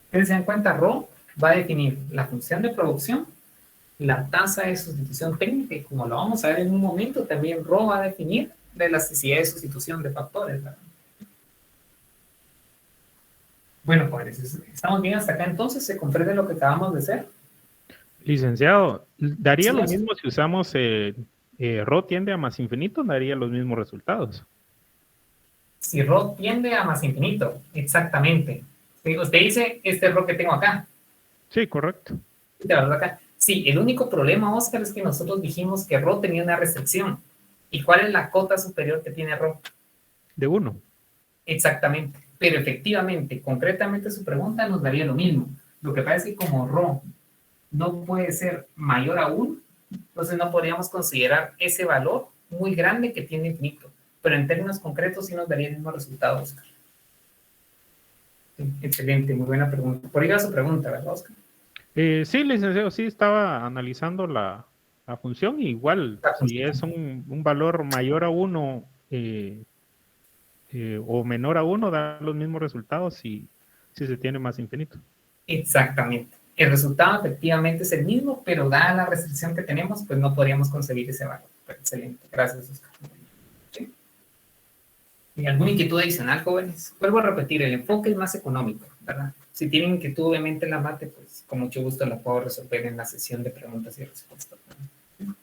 Ustedes se dan cuenta, rho va a definir la función de producción, la tasa de sustitución técnica, y como lo vamos a ver en un momento, también rho va a definir la elasticidad de sustitución de factores, ¿verdad? Bueno, jóvenes, ¿estamos bien hasta acá entonces? ¿Se comprende lo que acabamos de hacer? Licenciado, ¿daría Sí, lo es. mismo si usamos rho tiende a más infinito? ¿Daría los mismos resultados? Si rho tiende a más infinito, exactamente. Sí, usted dice este rho que tengo acá. Sí, correcto. De verdad acá. Sí, el único problema, Oscar, es que nosotros dijimos que rho tenía una restricción. ¿Y cuál es la cota superior que tiene rho? De 1. Exactamente. Pero efectivamente, concretamente su pregunta nos daría lo mismo. Lo que pasa es que como rho no puede ser mayor a 1, entonces no podríamos considerar ese valor muy grande que tiene infinito. Pero en términos concretos sí nos daría el mismo resultado, Oscar. Sí, excelente, muy buena pregunta. Por ahí va su pregunta, ¿verdad, Oscar? Sí, licenciado, sí estaba analizando la función. Igual, La si función. es un valor mayor a 1 o menor a 1, da los mismos resultados si se tiene más infinito. Exactamente. El resultado efectivamente es el mismo, pero dada la restricción que tenemos, pues no podríamos conseguir ese valor. Excelente. Gracias, Oscar. ¿Sí? ¿Y alguna inquietud adicional, jóvenes? Vuelvo a repetir, el enfoque es más económico, ¿verdad? Si tienen inquietud, obviamente, en la mate, pues con mucho gusto la puedo resolver en la sesión de preguntas y respuestas, ¿verdad?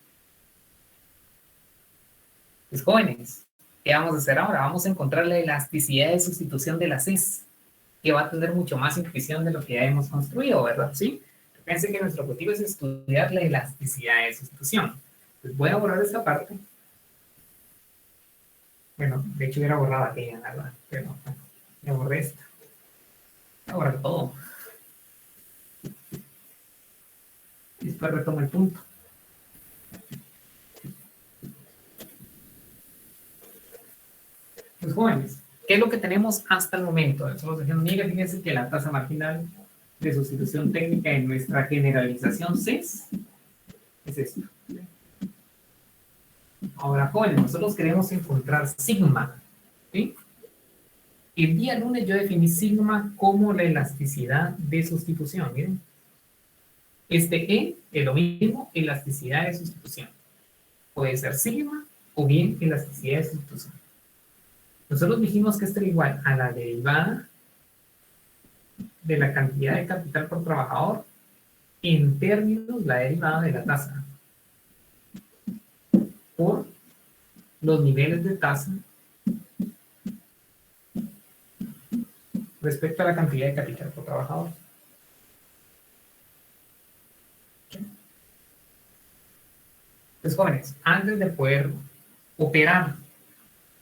Pues, jóvenes, ¿qué vamos a hacer ahora? Vamos a encontrar la elasticidad de sustitución de la CES, que va a tener mucho más intuición de lo que ya hemos construido, ¿verdad? ¿Sí? Fíjense que nuestro objetivo es estudiar la elasticidad de sustitución. Pues voy a borrar esta parte. Bueno, de hecho hubiera borrado aquella, ¿verdad? Pero bueno, ya borré esta. Voy a borrar todo. Y después retomo el punto. Pues jóvenes, ¿qué es lo que tenemos hasta el momento? Estamos diciendo, mire, fíjense que la tasa marginal de sustitución técnica en nuestra generalización CES es esto. Ahora, jóvenes, nosotros queremos encontrar sigma, ¿sí? El día lunes yo definí sigma como la elasticidad de sustitución, miren. Este E es lo mismo, elasticidad de sustitución. Puede ser sigma o bien elasticidad de sustitución. Nosotros dijimos que esto era igual a la derivada de la cantidad de capital por trabajador en términos de la derivada de la tasa por los niveles de tasa respecto a la cantidad de capital por trabajador. Pues jóvenes, antes de poder operar,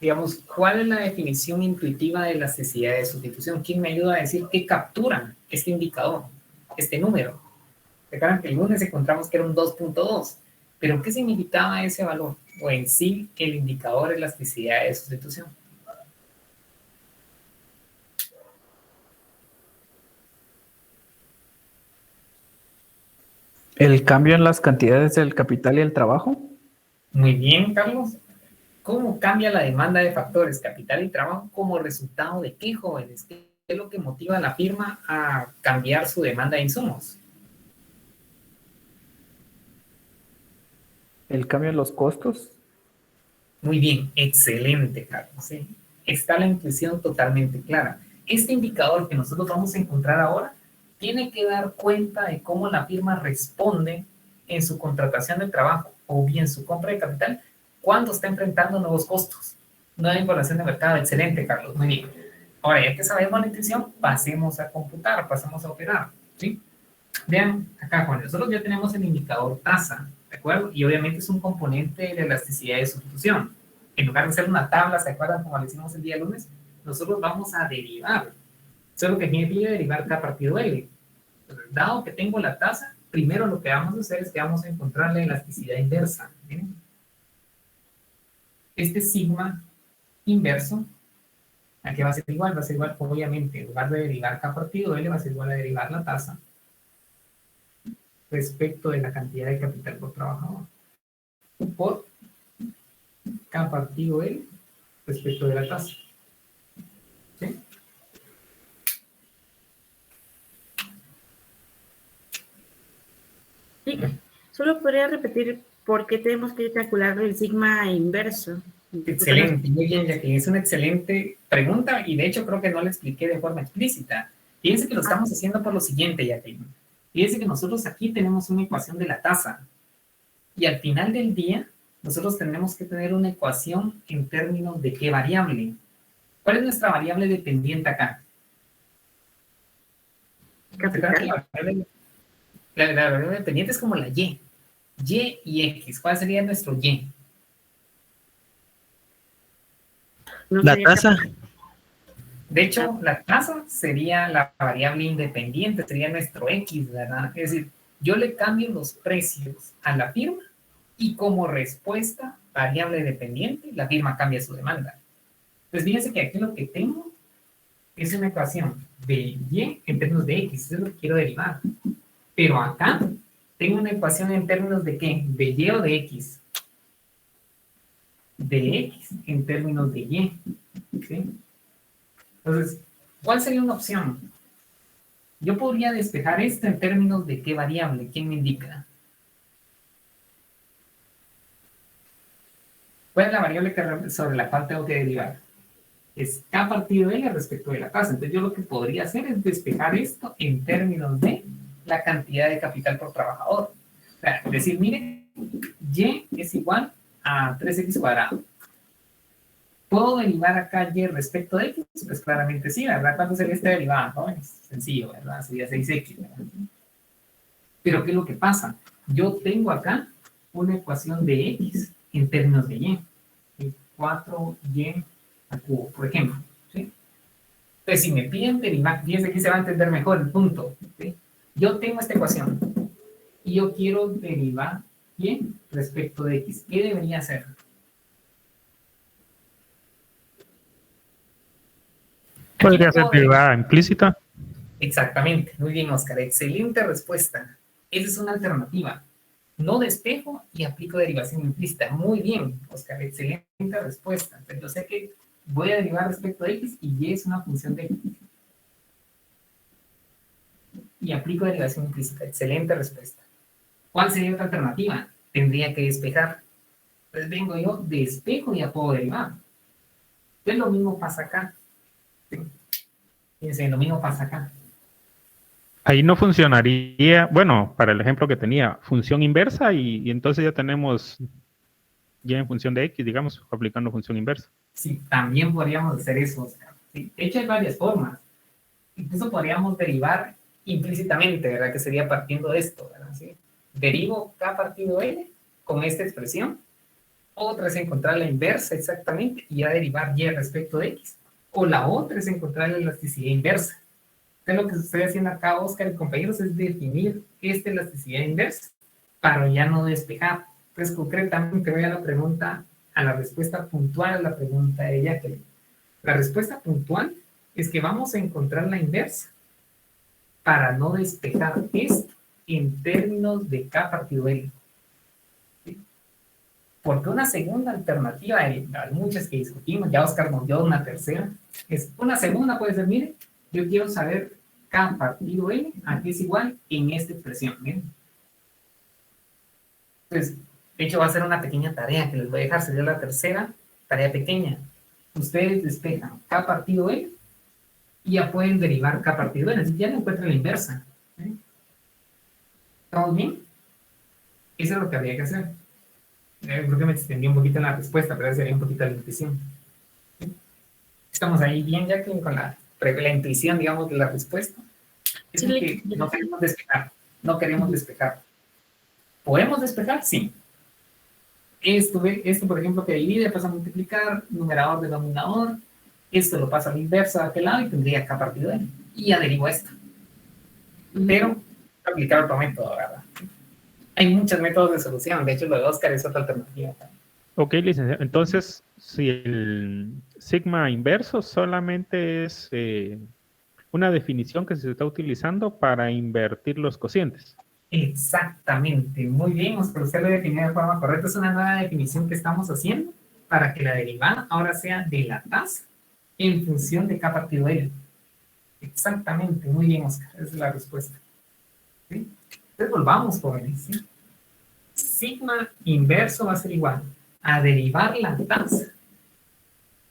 digamos, ¿cuál es la definición intuitiva de elasticidad de sustitución? ¿Quién me ayuda a decir qué captura este indicador, este número? Recuerden que el lunes encontramos que era un 2.2, pero ¿qué significaba ese valor? O en sí, el indicador de elasticidad de sustitución. ¿El cambio en las cantidades del capital y el trabajo? Muy bien, Carlos. ¿Cómo cambia la demanda de factores, capital y trabajo como resultado de qué, jóvenes? ¿Qué es lo que motiva a la firma a cambiar su demanda de insumos? ¿El cambio en los costos? Muy bien, excelente, Carlos. ¿Sí? Está la intuición totalmente clara. Este indicador que nosotros vamos a encontrar ahora tiene que dar cuenta de cómo la firma responde en su contratación de trabajo o bien su compra de capital cuando está enfrentando nuevos costos. Nueva información de mercado. Excelente, Carlos. Muy bien. Ahora, ya que sabemos la intuición, pasemos a computar, pasemos a operar. ¿Sí? Vean, acá, Juan, nosotros ya tenemos el indicador tasa, ¿de acuerdo? Y obviamente es un componente de la elasticidad de sustitución. En lugar de hacer una tabla, ¿se acuerdan como lo hicimos el día lunes? Nosotros vamos a derivar. Eso es lo que significa derivar K partido L. Entonces, dado que tengo la tasa, primero lo que vamos a hacer es que vamos a encontrar la elasticidad inversa. Miren. Este sigma inverso, ¿a qué va a ser igual? Va a ser igual, obviamente, en lugar de derivar K partido L, va a ser igual a derivar la tasa respecto de la cantidad de capital por trabajador. Por K partido L respecto de la tasa. ¿Sí? Sí, solo podría repetir por qué tenemos que calcular el sigma inverso. Excelente, muy bien, Jacqueline. Es una excelente pregunta y de hecho creo que no la expliqué de forma explícita. Fíjense que lo estamos haciendo por lo siguiente, Jacqueline. Fíjense que nosotros aquí tenemos una ecuación de la tasa y al final del día nosotros tenemos que tener una ecuación en términos de qué variable. ¿Cuál es nuestra variable dependiente acá? La variable dependiente es como la Y. Y y X. ¿Cuál sería nuestro Y? La tasa. De hecho, la tasa sería la variable independiente, sería nuestro X, ¿verdad? Es decir, yo le cambio los precios a la firma y como respuesta variable dependiente, la firma cambia su demanda. Entonces, fíjense que aquí lo que tengo es una ecuación de Y en términos de X, eso es lo que quiero derivar. Pero acá tengo una ecuación en términos de ¿qué? De Y o de X. De X en términos de Y. ¿Sí? Entonces, ¿cuál sería una opción? Yo podría despejar esto en términos de qué variable. ¿Quién me indica? ¿Cuál es la variable sobre la cual tengo que derivar? Es K partido L respecto de la tasa. Entonces yo lo que podría hacer es despejar esto en términos de la cantidad de capital por trabajador. O sea, decir, miren, Y es igual a 3X cuadrado. ¿Puedo derivar acá Y respecto de X? Pues claramente sí, ¿verdad? ¿Cuánto sería esta derivada? ¿No? Es sencillo, ¿verdad? Sería 6X, ¿verdad? Pero ¿qué es lo que pasa? Yo tengo acá una ecuación de X en términos de Y. 4Y al cubo, por ejemplo. ¿Sí? Entonces, si me piden derivar, fíjense que se va a entender mejor el punto. ¿Sí? Yo tengo esta ecuación y yo quiero derivar Y respecto de X. ¿Qué debería hacer? Podría ser derivada implícita. Exactamente, muy bien, Oscar, excelente respuesta. Esa es una alternativa. No despejo y aplico derivación implícita. Muy bien, Oscar, excelente respuesta. Entonces, yo sé que voy a derivar respecto de X y Y es una función de X. Y aplico derivación implícita. Excelente respuesta. ¿Cuál sería otra alternativa? Tendría que despejar. Entonces vengo yo, despejo y ya puedo derivar. Entonces lo mismo pasa acá. ¿Sí? Fíjense, lo mismo pasa acá. Ahí no funcionaría, bueno, para el ejemplo que tenía, función inversa y entonces ya tenemos Y en función de X, digamos, aplicando función inversa. Sí, también podríamos hacer eso, Oscar. Sí, de hecho hay varias formas. Incluso podríamos derivar implícitamente, ¿verdad? Que sería partiendo de esto, ¿verdad? ¿Sí? Derivo K partido L con esta expresión. Otra es encontrar la inversa exactamente y ya derivar Y respecto de X. O la otra es encontrar la elasticidad inversa. Entonces lo que estoy haciendo acá, Oscar y compañeros, es definir esta elasticidad inversa para ya no despejar. Entonces concretamente voy a la pregunta, a la respuesta puntual a la pregunta de Jacqueline. La respuesta puntual es que vamos a encontrar la inversa para no despejar esto en términos de K partido L. ¿Sí? Porque una segunda alternativa, hay muchas que discutimos, ya Oscar nos dio una tercera, es una segunda puede ser, mire, yo quiero saber K partido L, aquí es igual en esta expresión, miren. Entonces, de hecho va a ser una pequeña tarea que les voy a dejar, sería la tercera tarea pequeña. Ustedes despejan K partido L y ya pueden derivar K partido L, así ya no encuentran la inversa. ¿Sí? ¿Estamos bien? Eso es lo que habría que hacer. Creo que me extendí un poquito en la respuesta, pero esa sería un poquito la intuición. ¿Sí? Estamos ahí bien, ya que con la intuición, digamos, de la respuesta. Es Sí, que no queremos despejar. No queremos despejar. ¿Podemos despejar? Sí. Esto, por ejemplo, que divide, pasa a multiplicar, numerador, denominador. Esto lo pasa a la inversa de aquel lado y tendría K partido L. Y ya derivo esto. pero aplicar otro método, ¿verdad? Hay muchos métodos de solución. De hecho, lo de Oscar es otra alternativa. Ok, licenciado. Entonces, si el sigma inverso solamente es una definición que se está utilizando para invertir los cocientes. Exactamente, muy bien, Oscar, usted lo definió de forma correcta. Es una nueva definición que estamos haciendo para que la derivada ahora sea de la tasa en función de K partido L. Exactamente, muy bien, Oscar, esa es la respuesta. ¿Sí? Entonces volvamos, jóvenes. ¿Sí? Sigma inverso va a ser igual a derivar la tasa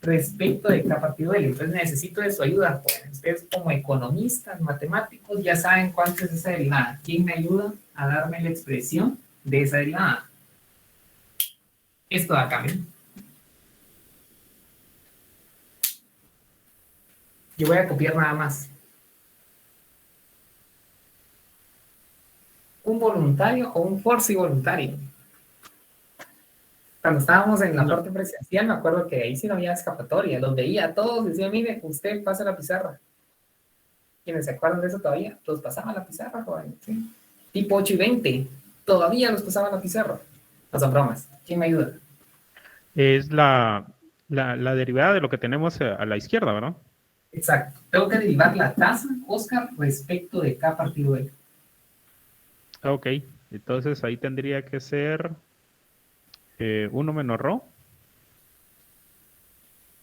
respecto de K partido L. Entonces necesito de su ayuda, jóvenes. Ustedes como economistas, matemáticos, ya saben cuánto es esa derivada. ¿Quién me ayuda a darme la expresión de esa derivada? Esto de acá, ¿ven? Yo voy a copiar nada más. Un voluntario o un force voluntario. Cuando estábamos en la parte presencial, me acuerdo que ahí sí no había escapatoria. Los veía a todos, decía, mire, usted pasa la pizarra. ¿Quiénes se acuerdan de eso todavía? Los pasaba la pizarra, joven. ¿Sí? Tipo 8 y 20. Todavía los pasaba la pizarra. No son bromas. ¿Quién me ayuda? Es la derivada de lo que tenemos a la izquierda, ¿verdad? Exacto. Tengo que derivar la tasa, Oscar, respecto de K partido L. Ok. Entonces ahí tendría que ser 1 menos ρ.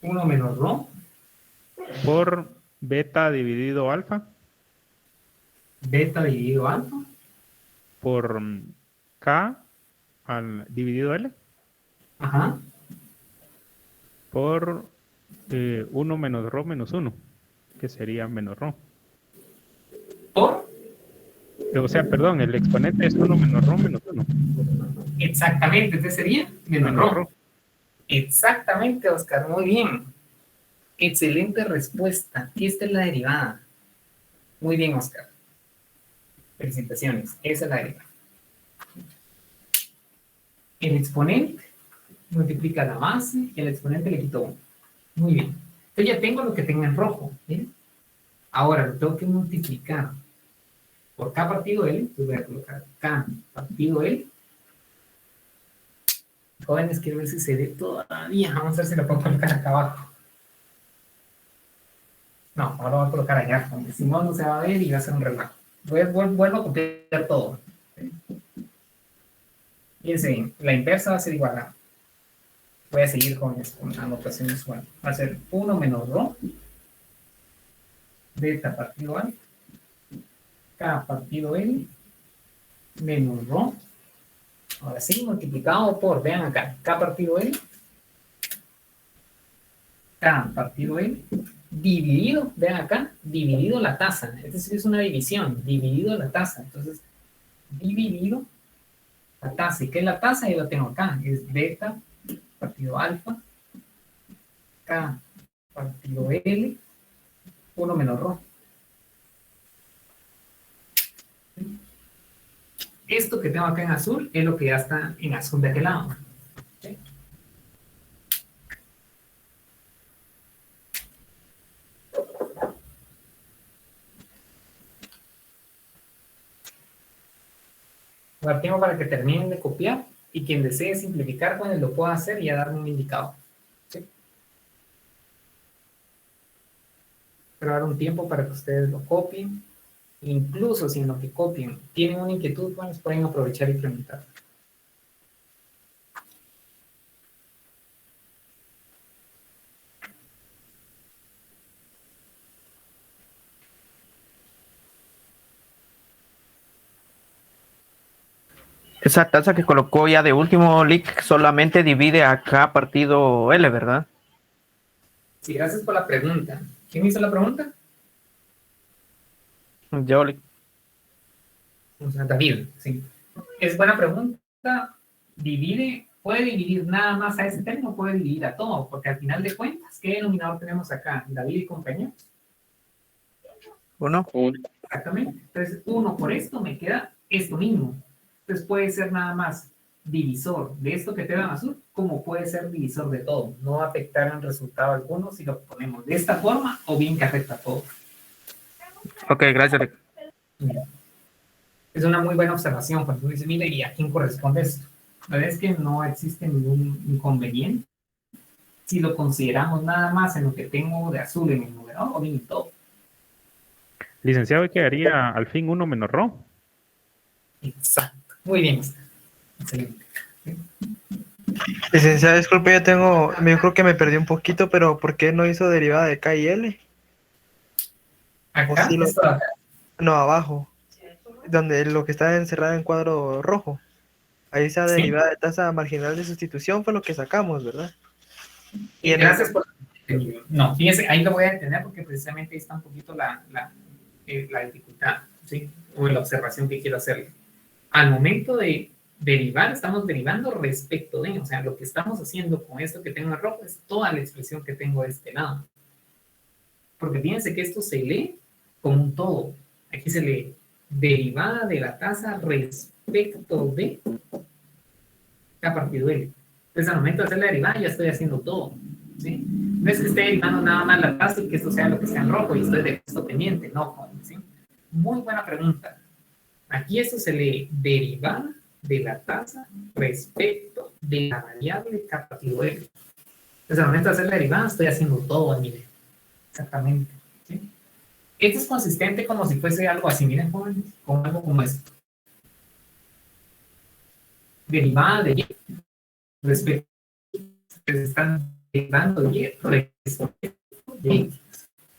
1 menos ρ. Por beta dividido alfa. Beta dividido alfa. Por K dividido L. Ajá. Por 1 menos ρ menos 1, que sería menos ρ. ¿Por? O sea, perdón, el exponente es 1 menos ρ menos 1. Exactamente, entonces sería menos ρ. Exactamente, Oscar, muy bien. Excelente respuesta. Aquí está la derivada. Muy bien, Oscar. Felicitaciones. Esa es la derivada. El exponente multiplica la base y el exponente le quito 1. Muy bien. Entonces ya tengo lo que tenga en rojo. ¿Bien? Ahora lo tengo que multiplicar por K partido L. Entonces voy a colocar K partido L. Jóvenes, quiero ver si se ve todavía. Vamos a ver si lo puedo colocar acá abajo. No, ahora lo voy a colocar allá, porque si no, no se va a ver y va a ser un relajo. Vuelvo a copiar todo. Fíjense, la inversa va a ser igual a... Voy a seguir con la anotación usual. Va a ser 1 menos ρ beta partido alfa K partido L menos ρ. Ahora sí, multiplicado por, vean acá, K partido L, K partido L, dividido, vean acá, dividido la tasa. Es decir, es una división, dividido la tasa. Entonces, dividido la tasa. ¿Y qué es la tasa? Yo la tengo acá, es beta partido alfa, K partido L, 1 menos ρ. Esto que tengo acá en azul es lo que ya está en azul de aquel lado. ¿Sí? Ahora tengo para que terminen de copiar y quien desee simplificar con él lo pueda hacer y ya darme un indicador. ¿Sí? Pero dar un tiempo para que ustedes lo copien. Incluso si en lo que copien tienen una inquietud, pues pueden aprovechar y preguntar. Esa tasa que colocó ya de último, Lick, solamente divide a K partido L, ¿verdad? Sí, gracias por la pregunta. ¿Quién hizo la pregunta? Yo, Lick. O sea, David, sí. Es buena pregunta. Divide, puede dividir nada más a ese término, puede dividir a todo, porque al final de cuentas, ¿qué denominador tenemos acá? David y compañeros. 1. Exactamente. Entonces, 1 por esto me queda esto mismo. Entonces puede ser nada más divisor de esto que te da en azul, como puede ser divisor de todo. No va a afectar en resultado alguno si lo ponemos de esta forma o bien que afecta a todo. Ok, gracias, Lick. Es una muy buena observación, cuando uno dice, mire, ¿y a quién corresponde esto? La verdad es que no existe ningún inconveniente si lo consideramos nada más en lo que tengo de azul en el numerador o bien en todo. Licenciado, ¿y quedaría al fin 1 menos ρ? Exacto. Muy bien. Excelente. Licenciado, disculpe, yo creo que me perdí un poquito, pero ¿por qué no hizo derivada de K y L? Acá, Sí esto de acá. No, abajo, donde lo que está encerrado en cuadro rojo. Ahí esa derivada de tasa marginal de sustitución fue lo que sacamos, ¿verdad? Y gracias por... No, fíjense, ahí lo voy a detener porque precisamente ahí está un poquito la dificultad, ¿sí? O la observación que quiero hacerle. Al momento de derivar, estamos derivando respecto de, o sea, lo que estamos haciendo con esto que tengo en rojo es toda la expresión que tengo de este lado. Porque fíjense que esto se lee como un todo. Aquí se lee derivada de la tasa respecto de a partir de L. Entonces, al momento de hacer la derivada, ya estoy haciendo todo, ¿sí? No es que esté derivando nada más la tasa y que esto sea lo que está en rojo y estoy de esto pendiente, no, ¿sí? Muy buena pregunta. Aquí esto se lee derivada de la tasa respecto de la variable K partido L. Entonces, al momento de hacer la derivada, estoy haciendo todo al nivel. Exactamente, ¿sí? Esto es consistente como si fuese algo así, miren, jóvenes, con algo como esto. Derivada de Y respecto, se están derivando Y respecto de X.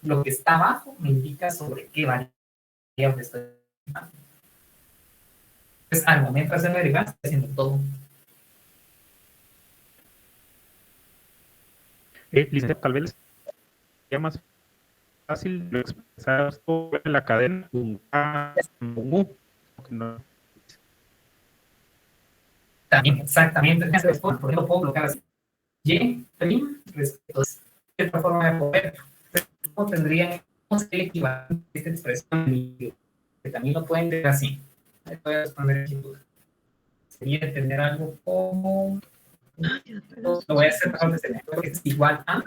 Lo que está abajo me indica sobre qué variable estoy derivando. Entonces, al momento de hacer la derivada, estoy haciendo todo. Licenciado, tal vez sería más fácil de expresar esto en la cadena con K, con U. No. También, exactamente. Por ejemplo, puedo bloquear así. Y' respecto de otra forma de poder. ¿Cómo tendría el equivalente a esta expresión? Que también lo pueden ver así. Ahí voy a responder aquí. Sería tener algo como... Lo voy a hacer para que es igual a...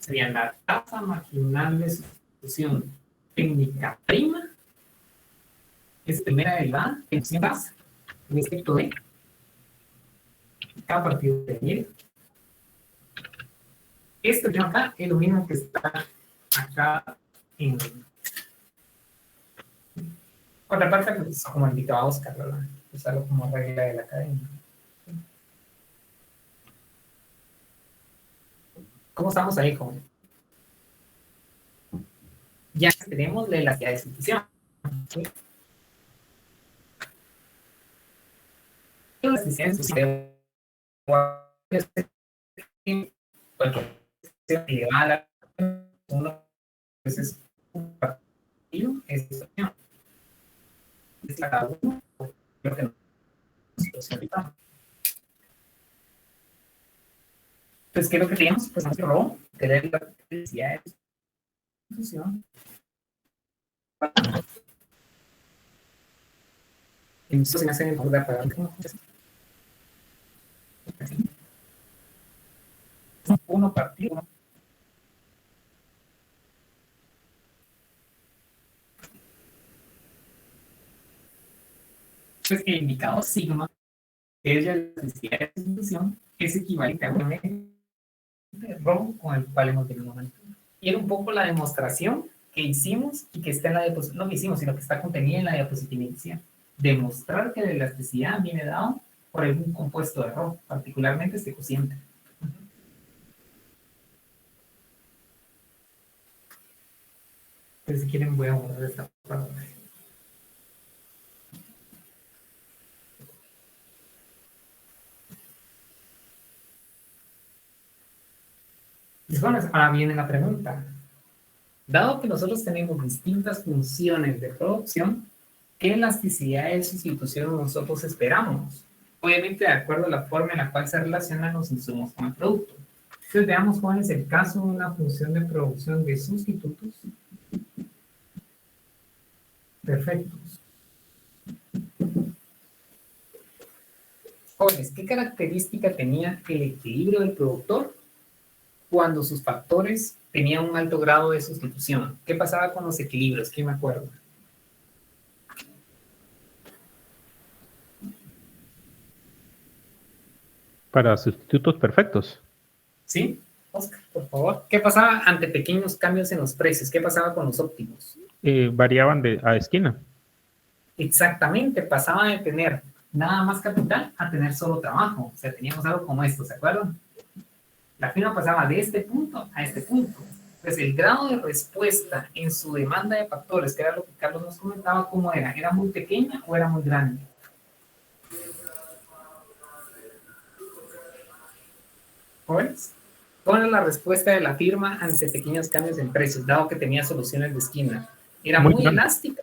Sería la tasa marginal de sustitución técnica prima. Es primera derivada, función base, respecto de K partido de Y. Esto que acá es lo mismo que está acá en otra parte, pues, como indicaba Oscar, ¿verdad? Usarlo como regla de la academia. ¿Cómo estamos ahí, joven? Ya tenemos la elasticidad de sustitución. ¿Sí? La elasticidad de sustitución elevada a uno, entonces un partido es situación. Es cada uno, creo que no. Entonces, ¿qué es lo que tenemos? Pues nuestro rho, tener la elasticidad de sustitución. Y esto se me hace en el favor de apagar. Uno partido. Pues el indicador sigma, que es la elasticidad de sustitución, es equivalente a un rho con el cual hemos tenido momento. Y era un poco la demostración que hicimos y que está en la diapositiva, no que hicimos, sino que está contenida en la diapositiva inicial. Demostrar que la elasticidad viene dado por algún compuesto de rho, particularmente este cociente. Entonces, si quieren, voy a borrar esta parte. Bueno, ahora viene la pregunta. Dado que nosotros tenemos distintas funciones de producción, ¿qué elasticidad de sustitución nosotros esperamos? Obviamente, de acuerdo a la forma en la cual se relacionan los insumos con el producto. Entonces, veamos cuál es el caso de una función de producción de sustitutos perfectos. Jóvenes, ¿qué característica tenía el equilibrio del productor cuando sus factores tenían un alto grado de sustitución. ¿Qué pasaba con los equilibrios? ¿Quién me acuerda? Para sustitutos perfectos. ¿Sí? Oscar, por favor. ¿Qué pasaba ante pequeños cambios en los precios? ¿Qué pasaba con los óptimos? Variaban a esquina. Exactamente, pasaba de tener nada más capital a tener solo trabajo. O sea, teníamos algo como esto, ¿se acuerdan? La firma pasaba de este punto a este punto. Entonces, el grado de respuesta en su demanda de factores, que era lo que Carlos nos comentaba, ¿cómo era? ¿Era muy pequeña o era muy grande? ¿Jóvenes? ¿Cuál era la respuesta de la firma ante pequeños cambios en precios, dado que tenía soluciones de esquina? Era muy elástica.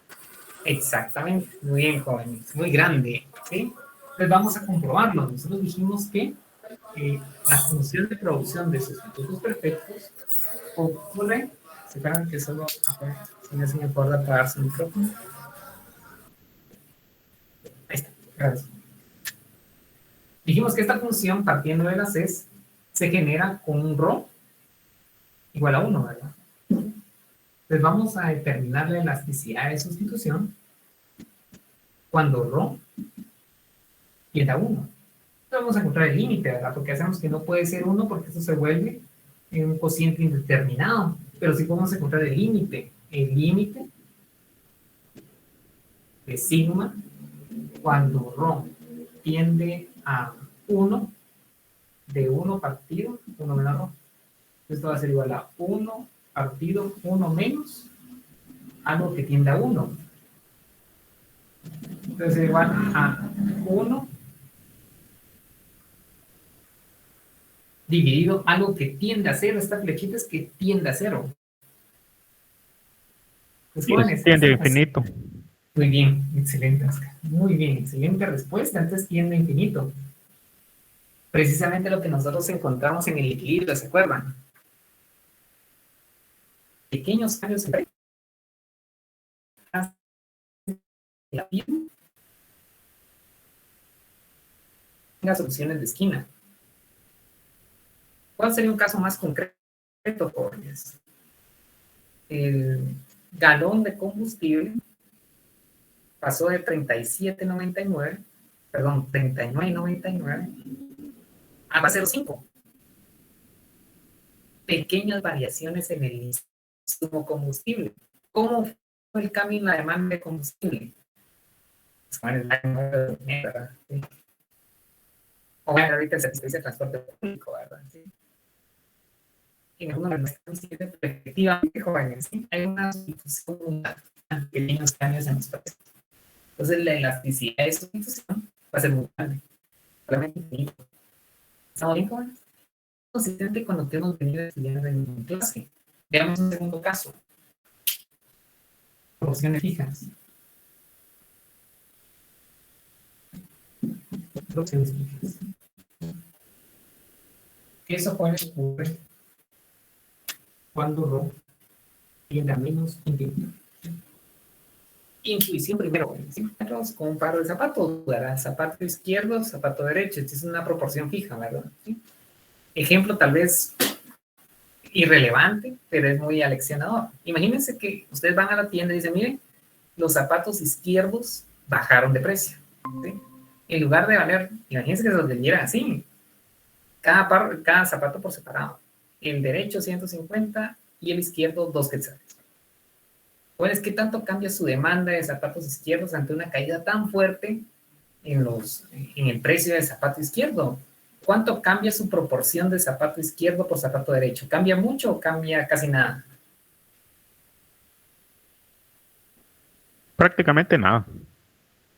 Exactamente. Muy bien, jóvenes. Muy grande. ¿Sí? Entonces vamos a comprobarlo. Nosotros dijimos que la función de producción de sustitutos perfectos ocurre. ¿Se acuerdan que solo se me acuerda apagar su micrófono? Ahí está. Gracias. Dijimos que esta función, partiendo de las Cs, se genera con un ρ igual a 1, ¿verdad? Entonces vamos a determinar la elasticidad de sustitución cuando ρ tiende a 1. Entonces vamos a encontrar el límite, ¿verdad? Porque hacemos que no puede ser 1 porque eso se vuelve en un cociente indeterminado. Pero sí podemos encontrar el límite. El límite de sigma cuando ρ tiende a 1, de 1 partido 1 menos ρ. Esto va a ser igual a 1 partido 1 menos algo que tiende a 1. Entonces es igual a 1 dividido algo que tiende a 0. Esta flechita es que tiende a 0. Pues, jóvenes, tiende a infinito. Muy bien, excelente, Oscar. Muy bien, excelente respuesta. Entonces tiende a infinito. Precisamente lo que nosotros encontramos en el equilibrio, ¿se acuerdan? Pequeños cambios en la firma tenga soluciones de esquina. ¿Cuál sería un caso más concreto, jóvenes? El galón de combustible pasó de 37.99, perdón, 39.99 a 0.5. Pequeñas variaciones en el insumo combustible. ¿Cómo fue el cambio en la demanda de combustible? O bueno, ahorita el servicio de transporte público, ¿verdad? ¿Sí? En algunos de nuestros sitios, efectivamente, jóvenes, ¿sí? Hay una sustitución de pequeños cambios en los precios. Entonces, la elasticidad de sustitución va a ser muy grande. Solamente infinito. ¿Estamos bien, jóvenes? Consistente con lo que hemos venido estudiando en clase. Veamos un segundo caso. Proporciones fijas. Proporciones fijas. Eso puede ocurrir cuando ρ tiende a menos infinito. Intuición primero. Vamos con un par de zapatos, ¿verdad? Zapato izquierdo, zapato derecho. Esta es una proporción fija, ¿verdad? ¿Sí? Ejemplo tal vez irrelevante, pero es muy aleccionador. Imagínense que ustedes van a la tienda y dicen, miren, los zapatos izquierdos bajaron de precio. ¿Sí? En lugar de valer, imagínense que se los vendiera así. Cada zapato por separado. El derecho 150 y el izquierdo 2 quetzales. Pues, ¿qué tanto cambia su demanda de zapatos izquierdos ante una caída tan fuerte en el precio del zapato izquierdo? ¿Cuánto cambia su proporción de zapato izquierdo por zapato derecho? ¿Cambia mucho o cambia casi nada? Prácticamente nada.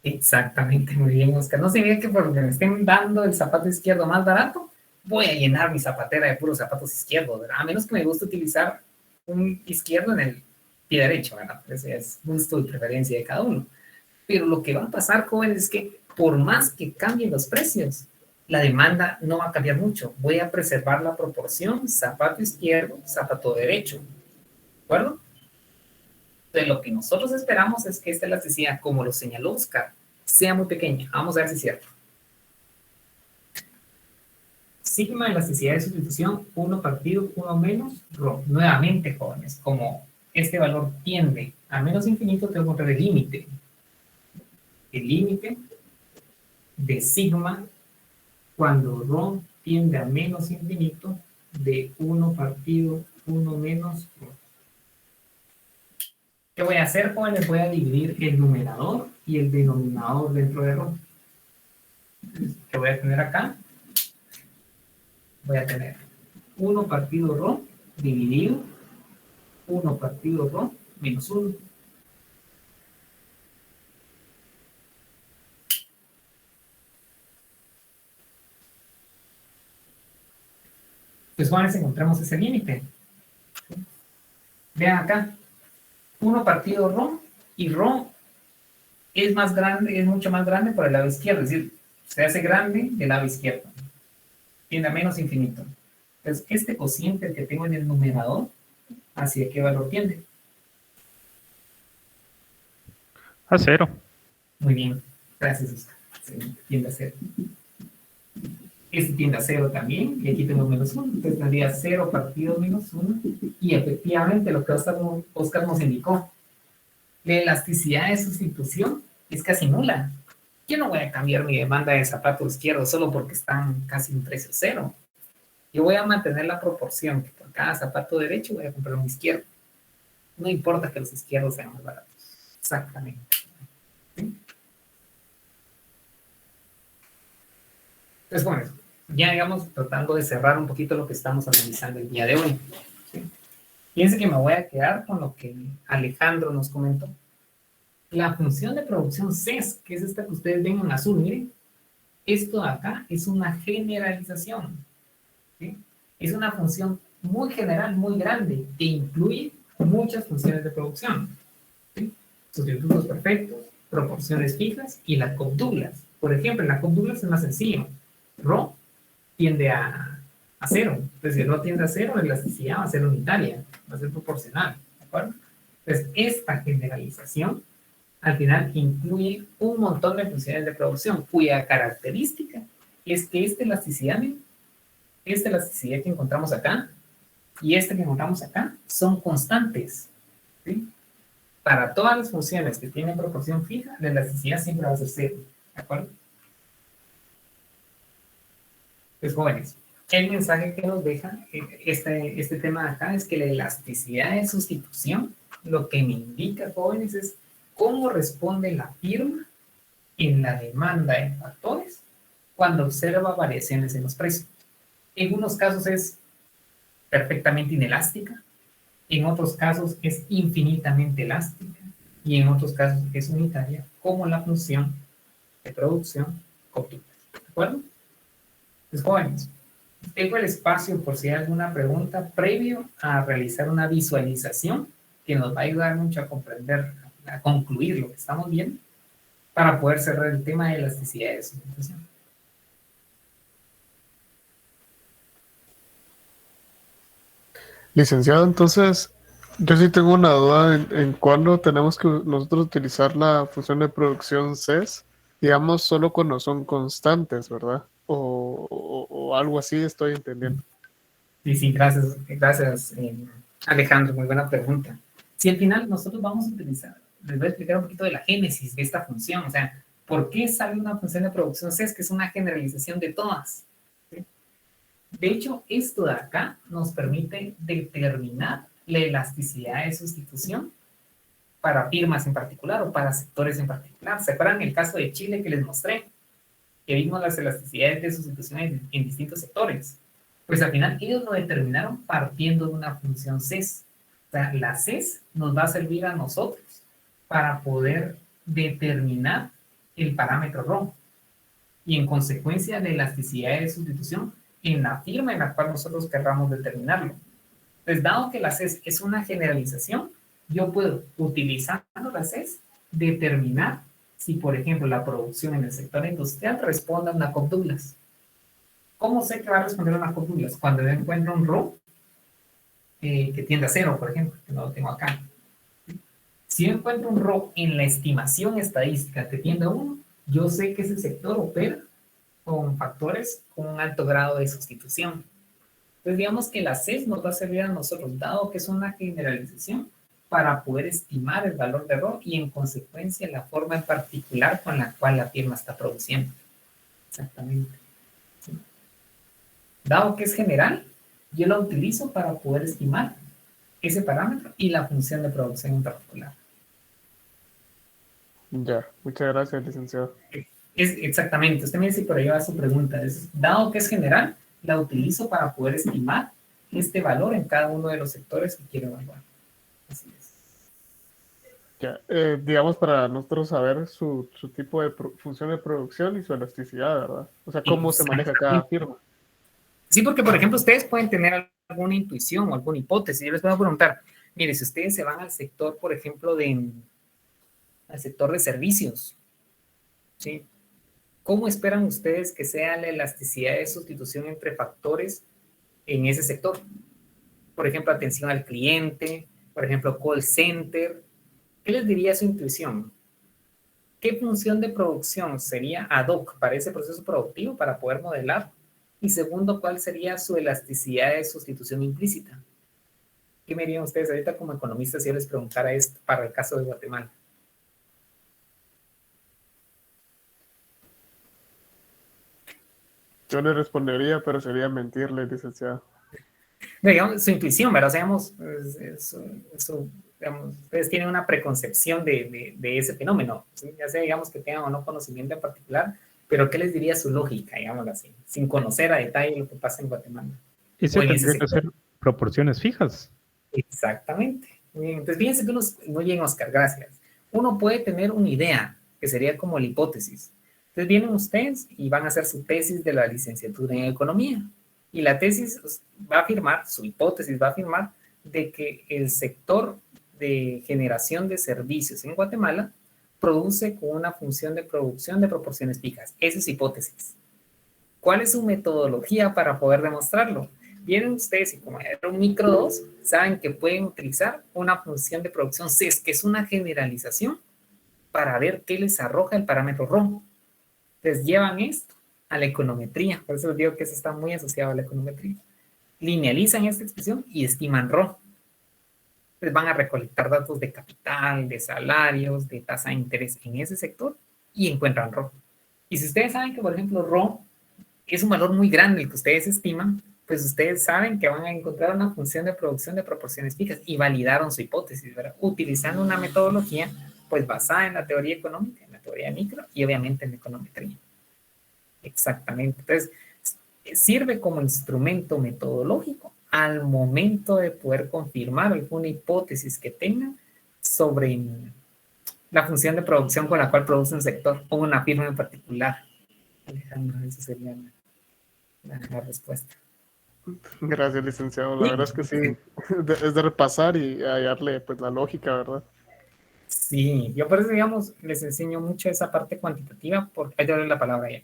Exactamente, muy bien, Oscar. No significa que porque me estén dando el zapato izquierdo más barato, voy a llenar mi zapatera de puros zapatos izquierdos, ¿verdad? A menos que me guste utilizar un izquierdo en el pie derecho, ¿verdad? Ese es gusto y preferencia de cada uno. Pero lo que va a pasar, jóvenes, es que por más que cambien los precios, la demanda no va a cambiar mucho. Voy a preservar la proporción zapato izquierdo, zapato derecho. ¿De acuerdo? Entonces, lo que nosotros esperamos es que esta elasticidad, como lo señaló Oscar, sea muy pequeña. Vamos a ver si es cierto. sigma elasticidad de sustitución 1 partido 1 menos rho. Nuevamente, jóvenes, como este valor tiende a menos infinito, tengo que encontrar el límite. El límite de sigma cuando rho tiende a menos infinito de 1 partido 1 menos rho. ¿Qué voy a hacer, jóvenes? Voy a dividir el numerador y el denominador dentro de rho. ¿Qué voy a tener acá? Voy a tener 1 partido rho dividido 1 partido rho menos 1. Pues jóvenes, encontramos ese límite. Vean acá, 1 partido rho, y rho es más grande, es mucho más grande por el lado izquierdo, es decir, se hace grande del lado izquierdo, tiende a menos infinito. Entonces, este cociente que tengo en el numerador, ¿hacia qué valor tiende? A 0. Muy bien, gracias, Oscar. Sí, tiende a 0. Este tiende a 0 también, y aquí tengo menos 1, entonces tendría 0 partido menos 1, y efectivamente lo que Oscar nos indicó, la elasticidad de sustitución es casi nula. Yo no voy a cambiar mi demanda de zapato izquierdo solo porque están casi un precio 0. Yo voy a mantener la proporción que por cada zapato derecho voy a comprar un izquierdo. No importa que los izquierdos sean más baratos. Exactamente. ¿Sí? Entonces, bueno, ya digamos tratando de cerrar un poquito lo que estamos analizando el día de hoy. ¿Sí? Fíjense que me voy a quedar con lo que Alejandro nos comentó. La función de producción CES, que es esta que ustedes ven en azul, miren, esto de acá es una generalización. ¿Sí? Es una función muy general, muy grande, que incluye muchas funciones de producción. ¿Sí? Sustitutos perfectos, proporciones fijas y la Cobb Douglas. Por ejemplo, en la Cobb Douglas es más sencillo. Rho tiende a 0. Entonces, si Rho tiende a 0, la elasticidad va a ser unitaria, va a ser proporcional. ¿De acuerdo? Entonces, esta generalización al final incluye un montón de funciones de producción, cuya característica es que esta elasticidad que encontramos acá y esta que encontramos acá son constantes. ¿Sí? Para todas las funciones que tienen proporción fija, la elasticidad siempre va a ser 0. ¿De acuerdo? Pues jóvenes, el mensaje que nos deja este tema de acá es que la elasticidad de sustitución, lo que me indica, jóvenes, es cómo responde la firma en la demanda de factores cuando observa variaciones en los precios. En unos casos es perfectamente inelástica, en otros casos es infinitamente elástica y en otros casos es unitaria, como la función de producción obtuve. ¿De acuerdo? Pues jóvenes, tengo el espacio por si hay alguna pregunta previo a realizar una visualización que nos va a ayudar mucho a comprender, a concluir lo que estamos viendo para poder cerrar el tema de elasticidad de sustitución. Licenciado, entonces, yo sí tengo una duda en cuándo tenemos que nosotros utilizar la función de producción CES, digamos, solo cuando son constantes, ¿verdad? O algo así estoy entendiendo. Sí, gracias, Alejandro, muy buena pregunta. Si al final nosotros vamos a utilizar, les voy a explicar un poquito de la génesis de esta función, o sea, ¿por qué sale una función de producción CES que es una generalización de todas? ¿Sí? De hecho, esto de acá nos permite determinar la elasticidad de sustitución para firmas en particular o para sectores en particular. ¿Se acuerdan el caso de Chile que les mostré? Que vimos las elasticidades de sustitución en distintos sectores. Pues al final ellos lo determinaron partiendo de una función CES. O sea, la CES nos va a servir a nosotros para poder determinar el parámetro rho y en consecuencia la elasticidad de sustitución en la firma en la cual nosotros querramos determinarlo. Pues dado que la CES es una generalización, yo puedo, utilizando la CES, determinar si, por ejemplo, la producción en el sector industrial responde a una Cobb Douglas. ¿Cómo sé que va a responder a una Cobb Douglas? Cuando yo encuentro un rho que tiende a 0, por ejemplo, que no lo tengo acá. Si yo encuentro un rho en la estimación estadística que tiende a 1, yo sé que ese sector opera con factores con un alto grado de sustitución. Entonces, digamos que la CES nos va a servir a nosotros, dado que es una generalización, para poder estimar el valor de RO y, en consecuencia, la forma en particular con la cual la firma está produciendo. Exactamente. ¿Sí? Dado que es general, yo la utilizo para poder estimar ese parámetro y la función de producción en particular. Ya, muchas gracias, licenciado. Exactamente, usted me dice, pero yo a su pregunta, dado que es general, la utilizo para poder estimar este valor en cada uno de los sectores que quiero evaluar. Así es. Ya, digamos, para nosotros saber su tipo de función de producción y su elasticidad, ¿verdad? O sea, cómo se maneja cada firma. Sí, porque, por ejemplo, ustedes pueden tener alguna intuición o alguna hipótesis. Yo les puedo preguntar, mire, si ustedes se van al sector, por ejemplo, al sector de servicios, ¿sí? ¿Cómo esperan ustedes que sea la elasticidad de sustitución entre factores en ese sector? Por ejemplo, atención al cliente, por ejemplo, call center. ¿Qué les diría su intuición? ¿Qué función de producción sería ad hoc para ese proceso productivo para poder modelar? Y segundo, ¿cuál sería su elasticidad de sustitución implícita? ¿Qué me dirían ustedes ahorita como economistas si yo les preguntara esto para el caso de Guatemala? Yo le respondería, pero sería mentirle, licenciado. Digamos, su intuición, ¿verdad? O sea, digamos, ustedes tienen una preconcepción de ese fenómeno, ¿sí? Ya sea, digamos, que tengan o no conocimiento en particular, pero ¿qué les diría su lógica, digamos así, sin conocer a detalle lo que pasa en Guatemala? Eso tendría que ser proporciones fijas. Exactamente. Bien, entonces, fíjense que muy bien, Oscar, gracias. Uno puede tener una idea, que sería como la hipótesis. Entonces, vienen ustedes y van a hacer su tesis de la licenciatura en Economía. Y la tesis va a afirmar, su hipótesis va a afirmar, de que el sector de generación de servicios en Guatemala produce con una función de producción de proporciones fijas. Esa es su hipótesis. ¿Cuál es su metodología para poder demostrarlo? Vienen ustedes y como era un micro 2, saben que pueden utilizar una función de producción CES, que es una generalización, para ver qué les arroja el parámetro RO. Entonces llevan esto a la econometría, por eso les digo que eso está muy asociado a la econometría. Linealizan esta expresión y estiman RO. Entonces van a recolectar datos de capital, de salarios, de tasa de interés en ese sector y encuentran RO. Y si ustedes saben que, por ejemplo, RO es un valor muy grande el que ustedes estiman, pues ustedes saben que van a encontrar una función de producción de proporciones fijas y validaron su hipótesis, ¿verdad? Utilizando una metodología pues basada en la teoría económica, en la teoría micro y obviamente en la econometría. Exactamente. Entonces, sirve como instrumento metodológico al momento de poder confirmar alguna hipótesis que tengan sobre la función de producción con la cual produce un sector o una firma en particular. Alejandro, esa sería la respuesta. Gracias, licenciado. La verdad es que sí, es de repasar y hallarle pues la lógica, ¿verdad? Sí, yo por eso, digamos, les enseño mucho esa parte cuantitativa, porque hay que darle la palabra ya,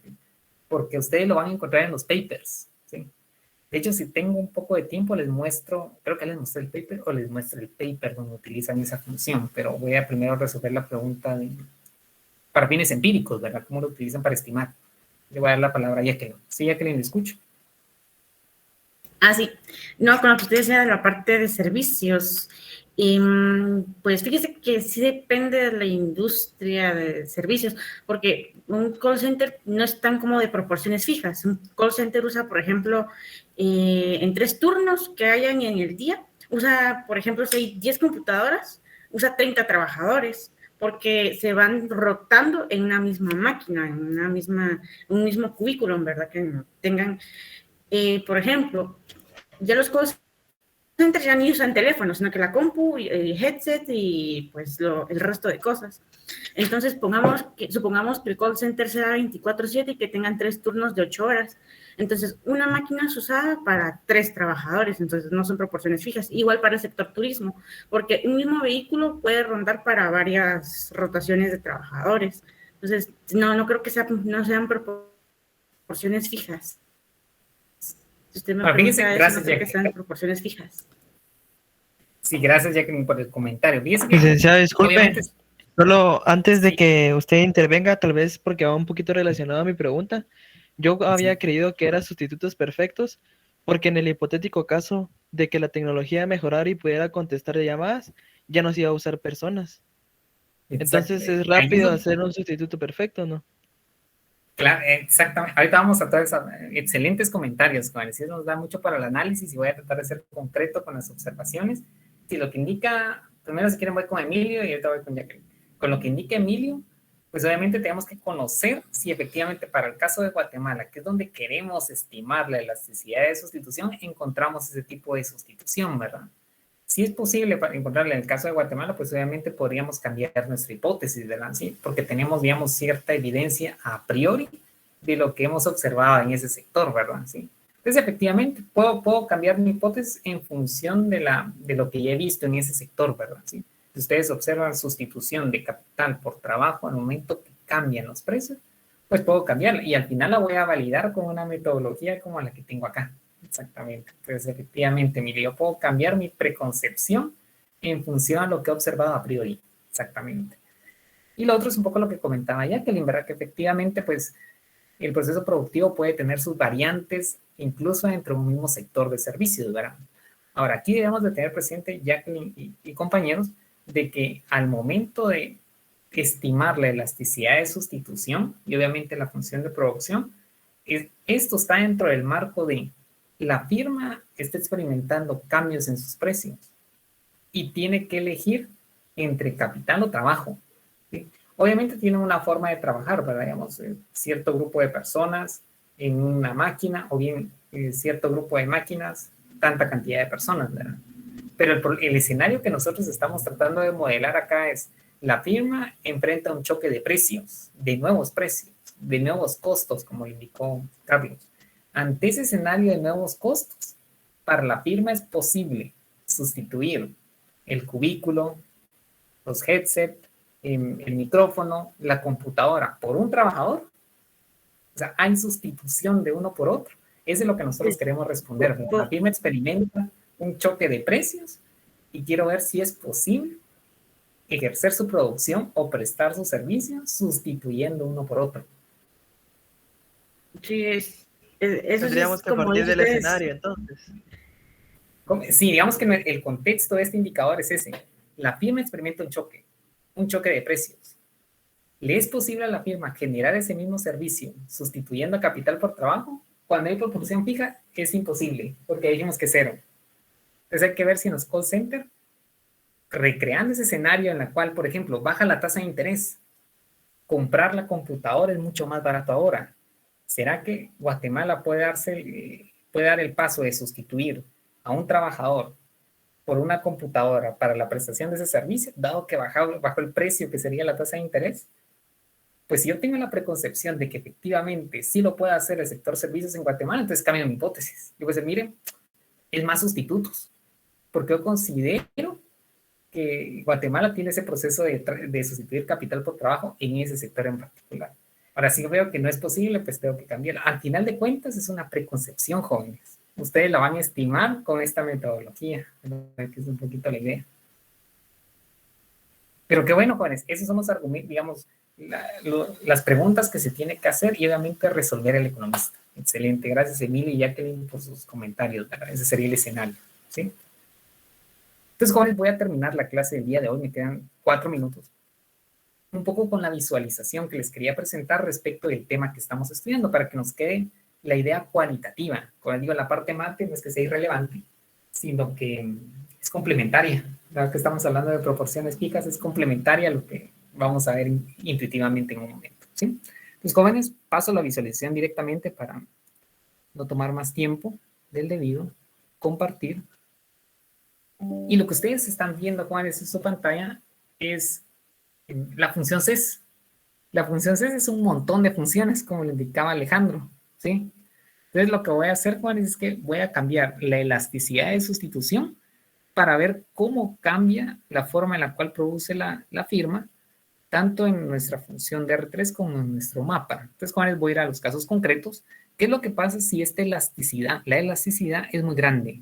porque ustedes lo van a encontrar en los papers, ¿sí? De hecho, si tengo un poco de tiempo, les muestro, creo que les mostré el paper o les muestro el paper donde utilizan esa función, pero voy a primero resolver la pregunta para fines empíricos, ¿verdad? ¿Cómo lo utilizan para estimar? Le voy a dar la palabra a Jacqueline. Sí, Jacqueline, le escucho. Ah, sí. No, con lo que usted decía de la parte de servicios, pues fíjese que sí depende de la industria de servicios, porque un call center no es tan como de proporciones fijas. Un call center usa, por ejemplo, en 3 turnos que hayan en el día, usa, por ejemplo, si hay 10 computadoras, usa 30 trabajadores, porque se van rotando en una misma máquina, en un mismo cubículo, ¿verdad? Que tengan, por ejemplo, ya los call centers ya ni usan teléfonos, sino que la compu, el headset y pues el resto de cosas. Entonces, supongamos que el call center sea 24/7 y que tengan 3 turnos de 8 horas. Entonces, una máquina es usada para 3 trabajadores, entonces no son proporciones fijas. Igual para el sector turismo, porque un mismo vehículo puede rondar para varias rotaciones de trabajadores. Entonces, no creo que no sean proporciones fijas. Si usted me pregunta eso, no creo que sean proporciones fijas. Sí, gracias, Jacqueline, por el comentario. Licenciada, disculpe, solo antes de que usted intervenga, tal vez porque va un poquito relacionado a mi pregunta, Yo había creído que eran sustitutos perfectos porque en el hipotético caso de que la tecnología mejorara y pudiera contestar llamadas, ya no se iba a usar personas. Entonces es rápido hacer un sustituto perfecto, ¿no? Claro, exactamente. Ahorita vamos a todos esos excelentes comentarios, Juan. Sí, nos da mucho para el análisis y voy a tratar de ser concreto con las observaciones. Si lo que indica, primero si quieren voy con Emilio y ahorita voy con Jacqueline. Con lo que indica Emilio, pues obviamente tenemos que conocer si efectivamente para el caso de Guatemala, que es donde queremos estimar la elasticidad de sustitución, encontramos ese tipo de sustitución, ¿verdad? Si es posible para encontrarla en el caso de Guatemala, pues obviamente podríamos cambiar nuestra hipótesis, ¿verdad? ¿Sí? Porque tenemos, digamos, cierta evidencia a priori de lo que hemos observado en ese sector, ¿verdad? ¿Sí? Entonces, efectivamente, puedo cambiar mi hipótesis en función de lo que ya he visto en ese sector, ¿verdad? ¿Sí? Si ustedes observan sustitución de capital por trabajo al momento que cambian los precios, pues puedo cambiarla y al final la voy a validar con una metodología como la que tengo acá. Exactamente. Entonces, efectivamente, mire, yo puedo cambiar mi preconcepción en función a lo que he observado a priori. Exactamente. Y lo otro es un poco lo que comentaba Jacqueline, ¿verdad? Que efectivamente, pues, el proceso productivo puede tener sus variantes incluso dentro de un mismo sector de servicios, ¿verdad? Ahora, aquí debemos de tener presente, Jacqueline y compañeros, de que al momento de estimar la elasticidad de sustitución y obviamente la función de producción, esto está dentro del marco de la firma está experimentando cambios en sus precios y tiene que elegir entre capital o trabajo. ¿Sí? Obviamente tiene una forma de trabajar, ¿verdad? Digamos, cierto grupo de personas en una máquina o bien cierto grupo de máquinas, tanta cantidad de personas, ¿verdad? Pero el escenario que nosotros estamos tratando de modelar acá es la firma enfrenta un choque de precios, de nuevos costos, como indicó Carlos. Ante ese escenario de nuevos costos, para la firma es posible sustituir el cubículo, los headsets, el micrófono, la computadora por un trabajador. O sea, hay sustitución de uno por otro. Eso es lo que nosotros queremos responder. La firma experimenta un choque de precios y quiero ver si es posible ejercer su producción o prestar su servicio sustituyendo uno por otro. Sí, Tendríamos que partir del escenario, entonces. Sí, digamos que el contexto de este indicador es ese. La firma experimenta un choque de precios. ¿Le es posible a la firma generar ese mismo servicio sustituyendo a capital por trabajo? Cuando hay proporción fija, es imposible, porque dijimos que cero. Entonces hay que ver si en los call centers, recreando ese escenario en el cual, por ejemplo, baja la tasa de interés, comprar la computadora es mucho más barato ahora. ¿Será que Guatemala puede dar el paso de sustituir a un trabajador por una computadora para la prestación de ese servicio, dado que bajó el precio que sería la tasa de interés? Pues si yo tengo la preconcepción de que efectivamente sí lo puede hacer el sector servicios en Guatemala, entonces cambio mi hipótesis. Yo voy a decir, miren, es más sustitutos, porque yo considero que Guatemala tiene ese proceso de sustituir capital por trabajo en ese sector en particular. Ahora, si yo veo que no es posible, pues tengo que cambiarlo. Al final de cuentas, es una preconcepción, jóvenes. Ustedes la van a estimar con esta metodología, que es un poquito la idea. Pero qué bueno, jóvenes, esos son los argumentos, digamos, las preguntas que se tiene que hacer y obviamente resolver el economista. Excelente, gracias Emilio y Jacqueline por sus comentarios, ¿verdad? Ese sería el escenario, ¿sí? Entonces, jóvenes, voy a terminar la clase del día de hoy, me quedan 4 minutos. Un poco con la visualización que les quería presentar respecto del tema que estamos estudiando, para que nos quede la idea cualitativa. Como digo, la parte mate no es que sea irrelevante, sino que es complementaria. Dado que estamos hablando de proporciones fijas, es complementaria a lo que vamos a ver intuitivamente en un momento, ¿sí? Entonces, jóvenes, paso la visualización directamente para no tomar más tiempo del debido, compartir. Y lo que ustedes están viendo, jóvenes, en su pantalla es la función CES. La función CES es un montón de funciones, como le indicaba Alejandro, ¿sí? Entonces, lo que voy a hacer, jóvenes, es que voy a cambiar la elasticidad de sustitución para ver cómo cambia la forma en la cual produce la firma, tanto en nuestra función de R3 como en nuestro mapa. Entonces, jóvenes, voy a ir a los casos concretos. ¿Qué es lo que pasa si la elasticidad es muy grande?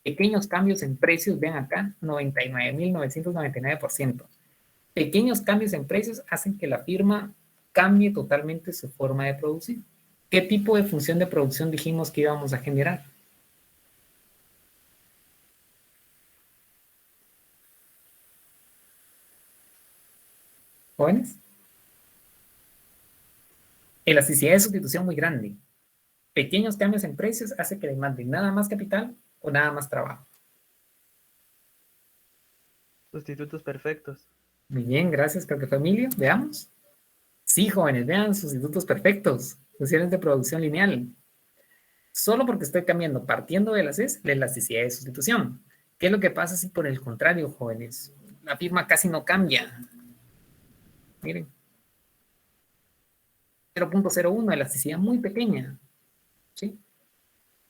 Pequeños cambios en precios, vean acá, 99.999%. Pequeños cambios en precios hacen que la firma cambie totalmente su forma de producir. ¿Qué tipo de función de producción dijimos que íbamos a generar? ¿Jóvenes? Elasticidad de sustitución muy grande. Pequeños cambios en precios hace que demanden nada más capital o nada más trabajo. Sustitutos perfectos. Muy bien, gracias, creo que familia. Veamos. Sí, jóvenes, vean sustitutos perfectos. Funciones de producción lineal. Solo porque estoy cambiando, partiendo de las es la elasticidad de sustitución. ¿Qué es lo que pasa si por el contrario, jóvenes? La firma casi no cambia. Miren. 0.01, elasticidad muy pequeña. ¿Sí?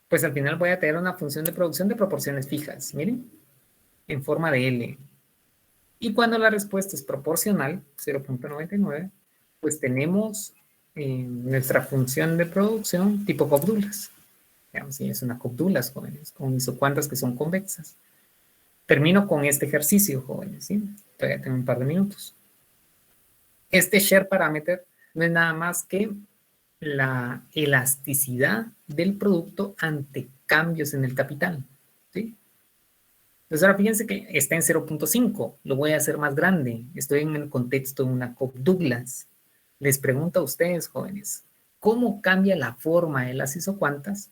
Pues al final voy a tener una función de producción de proporciones fijas. Miren. En forma de L. Y cuando la respuesta es proporcional, 0.99, pues tenemos nuestra función de producción tipo Cobb-Douglas. Veamos si es una Cobb-Douglas, jóvenes, con isocuantas que son convexas. Termino con este ejercicio, jóvenes, ¿sí? Todavía tengo un par de minutos. Este share parameter no es nada más que la elasticidad del producto ante cambios en el capital, ¿sí? Entonces ahora fíjense que está en 0.5, lo voy a hacer más grande, estoy en el contexto de una Cobb-Douglas. Les pregunto a ustedes, jóvenes, ¿cómo cambia la forma de las isocuantas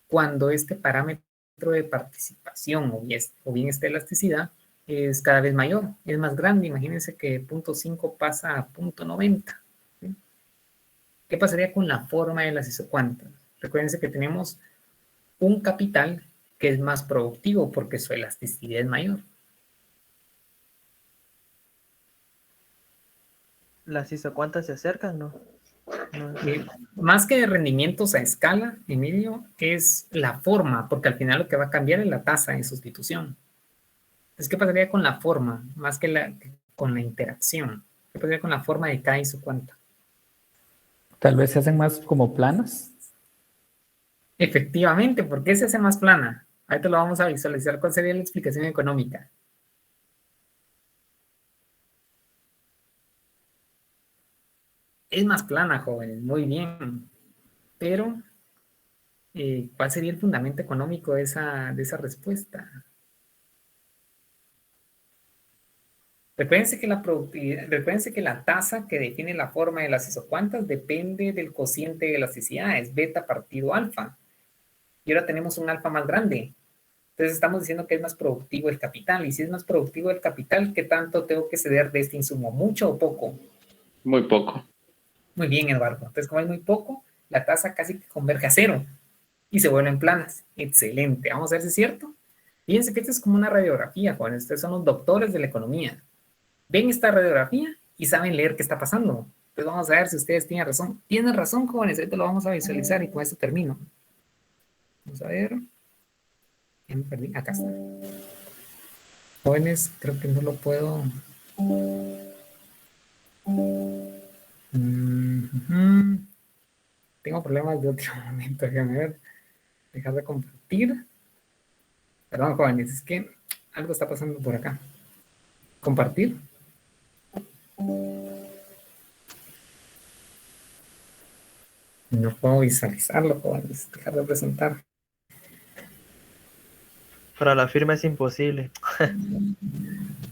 cuando este parámetro de participación o bien esta elasticidad es cada vez mayor, es más grande? Imagínense que 0.5 pasa a 0.90. ¿Sí? ¿Qué pasaría con la forma de las isocuantas? Recuérdense que tenemos un capital que es más productivo porque su elasticidad es mayor. Las isocuantas se acercan, ¿no? Más que de rendimientos a escala, Emilio, es la forma, porque al final lo que va a cambiar es la tasa de sustitución. Entonces, ¿qué pasaría con la forma? Más que con la interacción. ¿Qué pasaría con la forma de cada isocuanta? Tal vez se hacen más como planas. Efectivamente, ¿por qué se hace más plana? Ahorita lo vamos a visualizar. ¿Cuál sería la explicación económica? Es más plana, jóvenes, muy bien. Pero, ¿cuál sería el fundamento económico de esa respuesta? Recuérdense que la tasa que define la forma de las isocuantas depende del cociente de elasticidad, es beta partido alfa. Y ahora tenemos un alfa más grande. Entonces estamos diciendo que es más productivo el capital. Y si es más productivo el capital, ¿qué tanto tengo que ceder de este insumo? ¿Mucho o poco? Muy poco. Muy bien, Eduardo. Entonces, como es muy poco, la tasa casi que converge a cero y se vuelven planas. Excelente. Vamos a ver si es cierto. Fíjense que esto es como una radiografía, jóvenes. Ustedes son los doctores de la economía. Ven esta radiografía y saben leer qué está pasando. Entonces vamos a ver si ustedes tienen razón. Tienen razón, jóvenes. Ahorita lo vamos a visualizar y con esto termino. Vamos a ver. Ya me perdí. Acá está. Jóvenes, creo que no lo puedo. Tengo problemas de otro momento. Déjame ver. Dejar de compartir. Perdón, jóvenes, es que algo está pasando por acá. Compartir. No puedo visualizarlo, jóvenes. Dejar de presentar. Para la firma es imposible.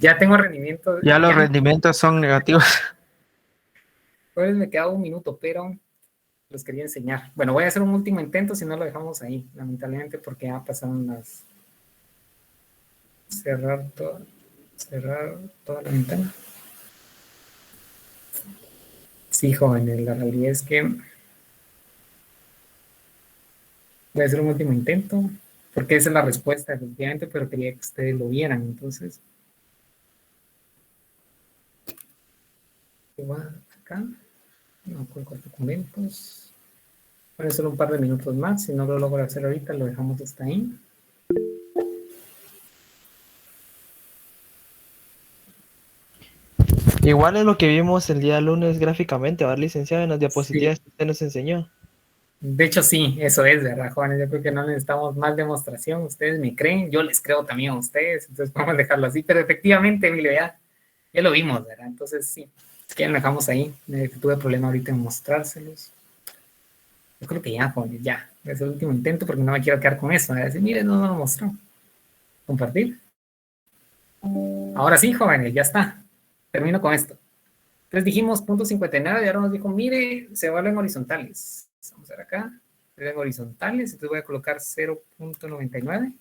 Ya tengo rendimiento. Ya los rendimientos son negativos. Pues me queda un minuto, pero los quería enseñar. Bueno, voy a hacer un último intento, si no lo dejamos ahí, lamentablemente, porque ya pasaron las... Cerrar toda la ventana. Sí, jóvenes, la realidad es que voy a hacer un último intento, porque esa es la respuesta, efectivamente, pero quería que ustedes lo vieran, entonces. Acá, no cuelgo documentos. Voy a hacer un par de minutos más, si no lo logro hacer ahorita, lo dejamos hasta ahí. Igual es lo que vimos el día lunes gráficamente, ¿verdad, licenciado? En las diapositivas que usted nos enseñó. De hecho, sí, eso es, ¿verdad, jóvenes? Yo creo que no necesitamos más demostración. Ustedes me creen, yo les creo también a ustedes. Entonces, vamos a dejarlo así. Pero efectivamente, Emilio, ya lo vimos, ¿verdad? Entonces, sí, Es que ya lo dejamos ahí. Tuve problema ahorita en mostrárselos. Yo creo que ya, jóvenes, ya. Es el último intento porque no me quiero quedar con eso. Decir, miren, no lo mostró. Compartir. Ahora sí, jóvenes, ya está. Termino con esto. Entonces dijimos punto 59 y ahora nos dijo, mire, se vuelven horizontales. Vamos a ver acá. Se vuelven horizontales. Entonces voy a colocar 0.99.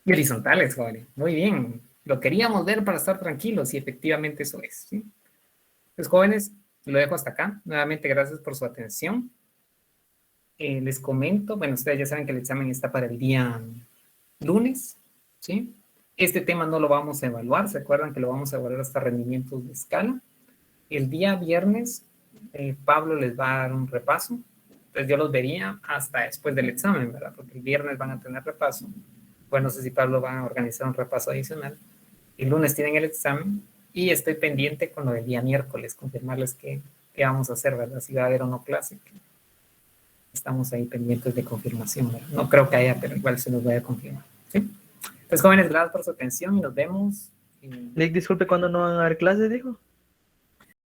Y horizontales, jóvenes. Muy bien. Lo queríamos ver para estar tranquilos y efectivamente eso es. ¿Sí? Entonces, jóvenes, lo dejo hasta acá. Nuevamente, gracias por su atención. Les comento, bueno, ustedes ya saben que el examen está para el día lunes, ¿sí? Este tema no lo vamos a evaluar, ¿se acuerdan que lo vamos a evaluar hasta rendimientos de escala? El día viernes, Pablo les va a dar un repaso, entonces yo los vería hasta después del examen, ¿verdad? Porque el viernes van a tener repaso. Bueno, no sé si Pablo va a organizar un repaso adicional. El lunes tienen el examen y estoy pendiente con lo del día miércoles, confirmarles qué vamos a hacer, ¿verdad? Si va a haber o no clase. Estamos ahí pendientes de confirmación, ¿verdad? No creo que haya, pero igual se los voy a confirmar, ¿sí? Entonces, jóvenes, gracias por su atención y nos vemos. Nick, disculpe, ¿cuándo no van a haber clases, dijo?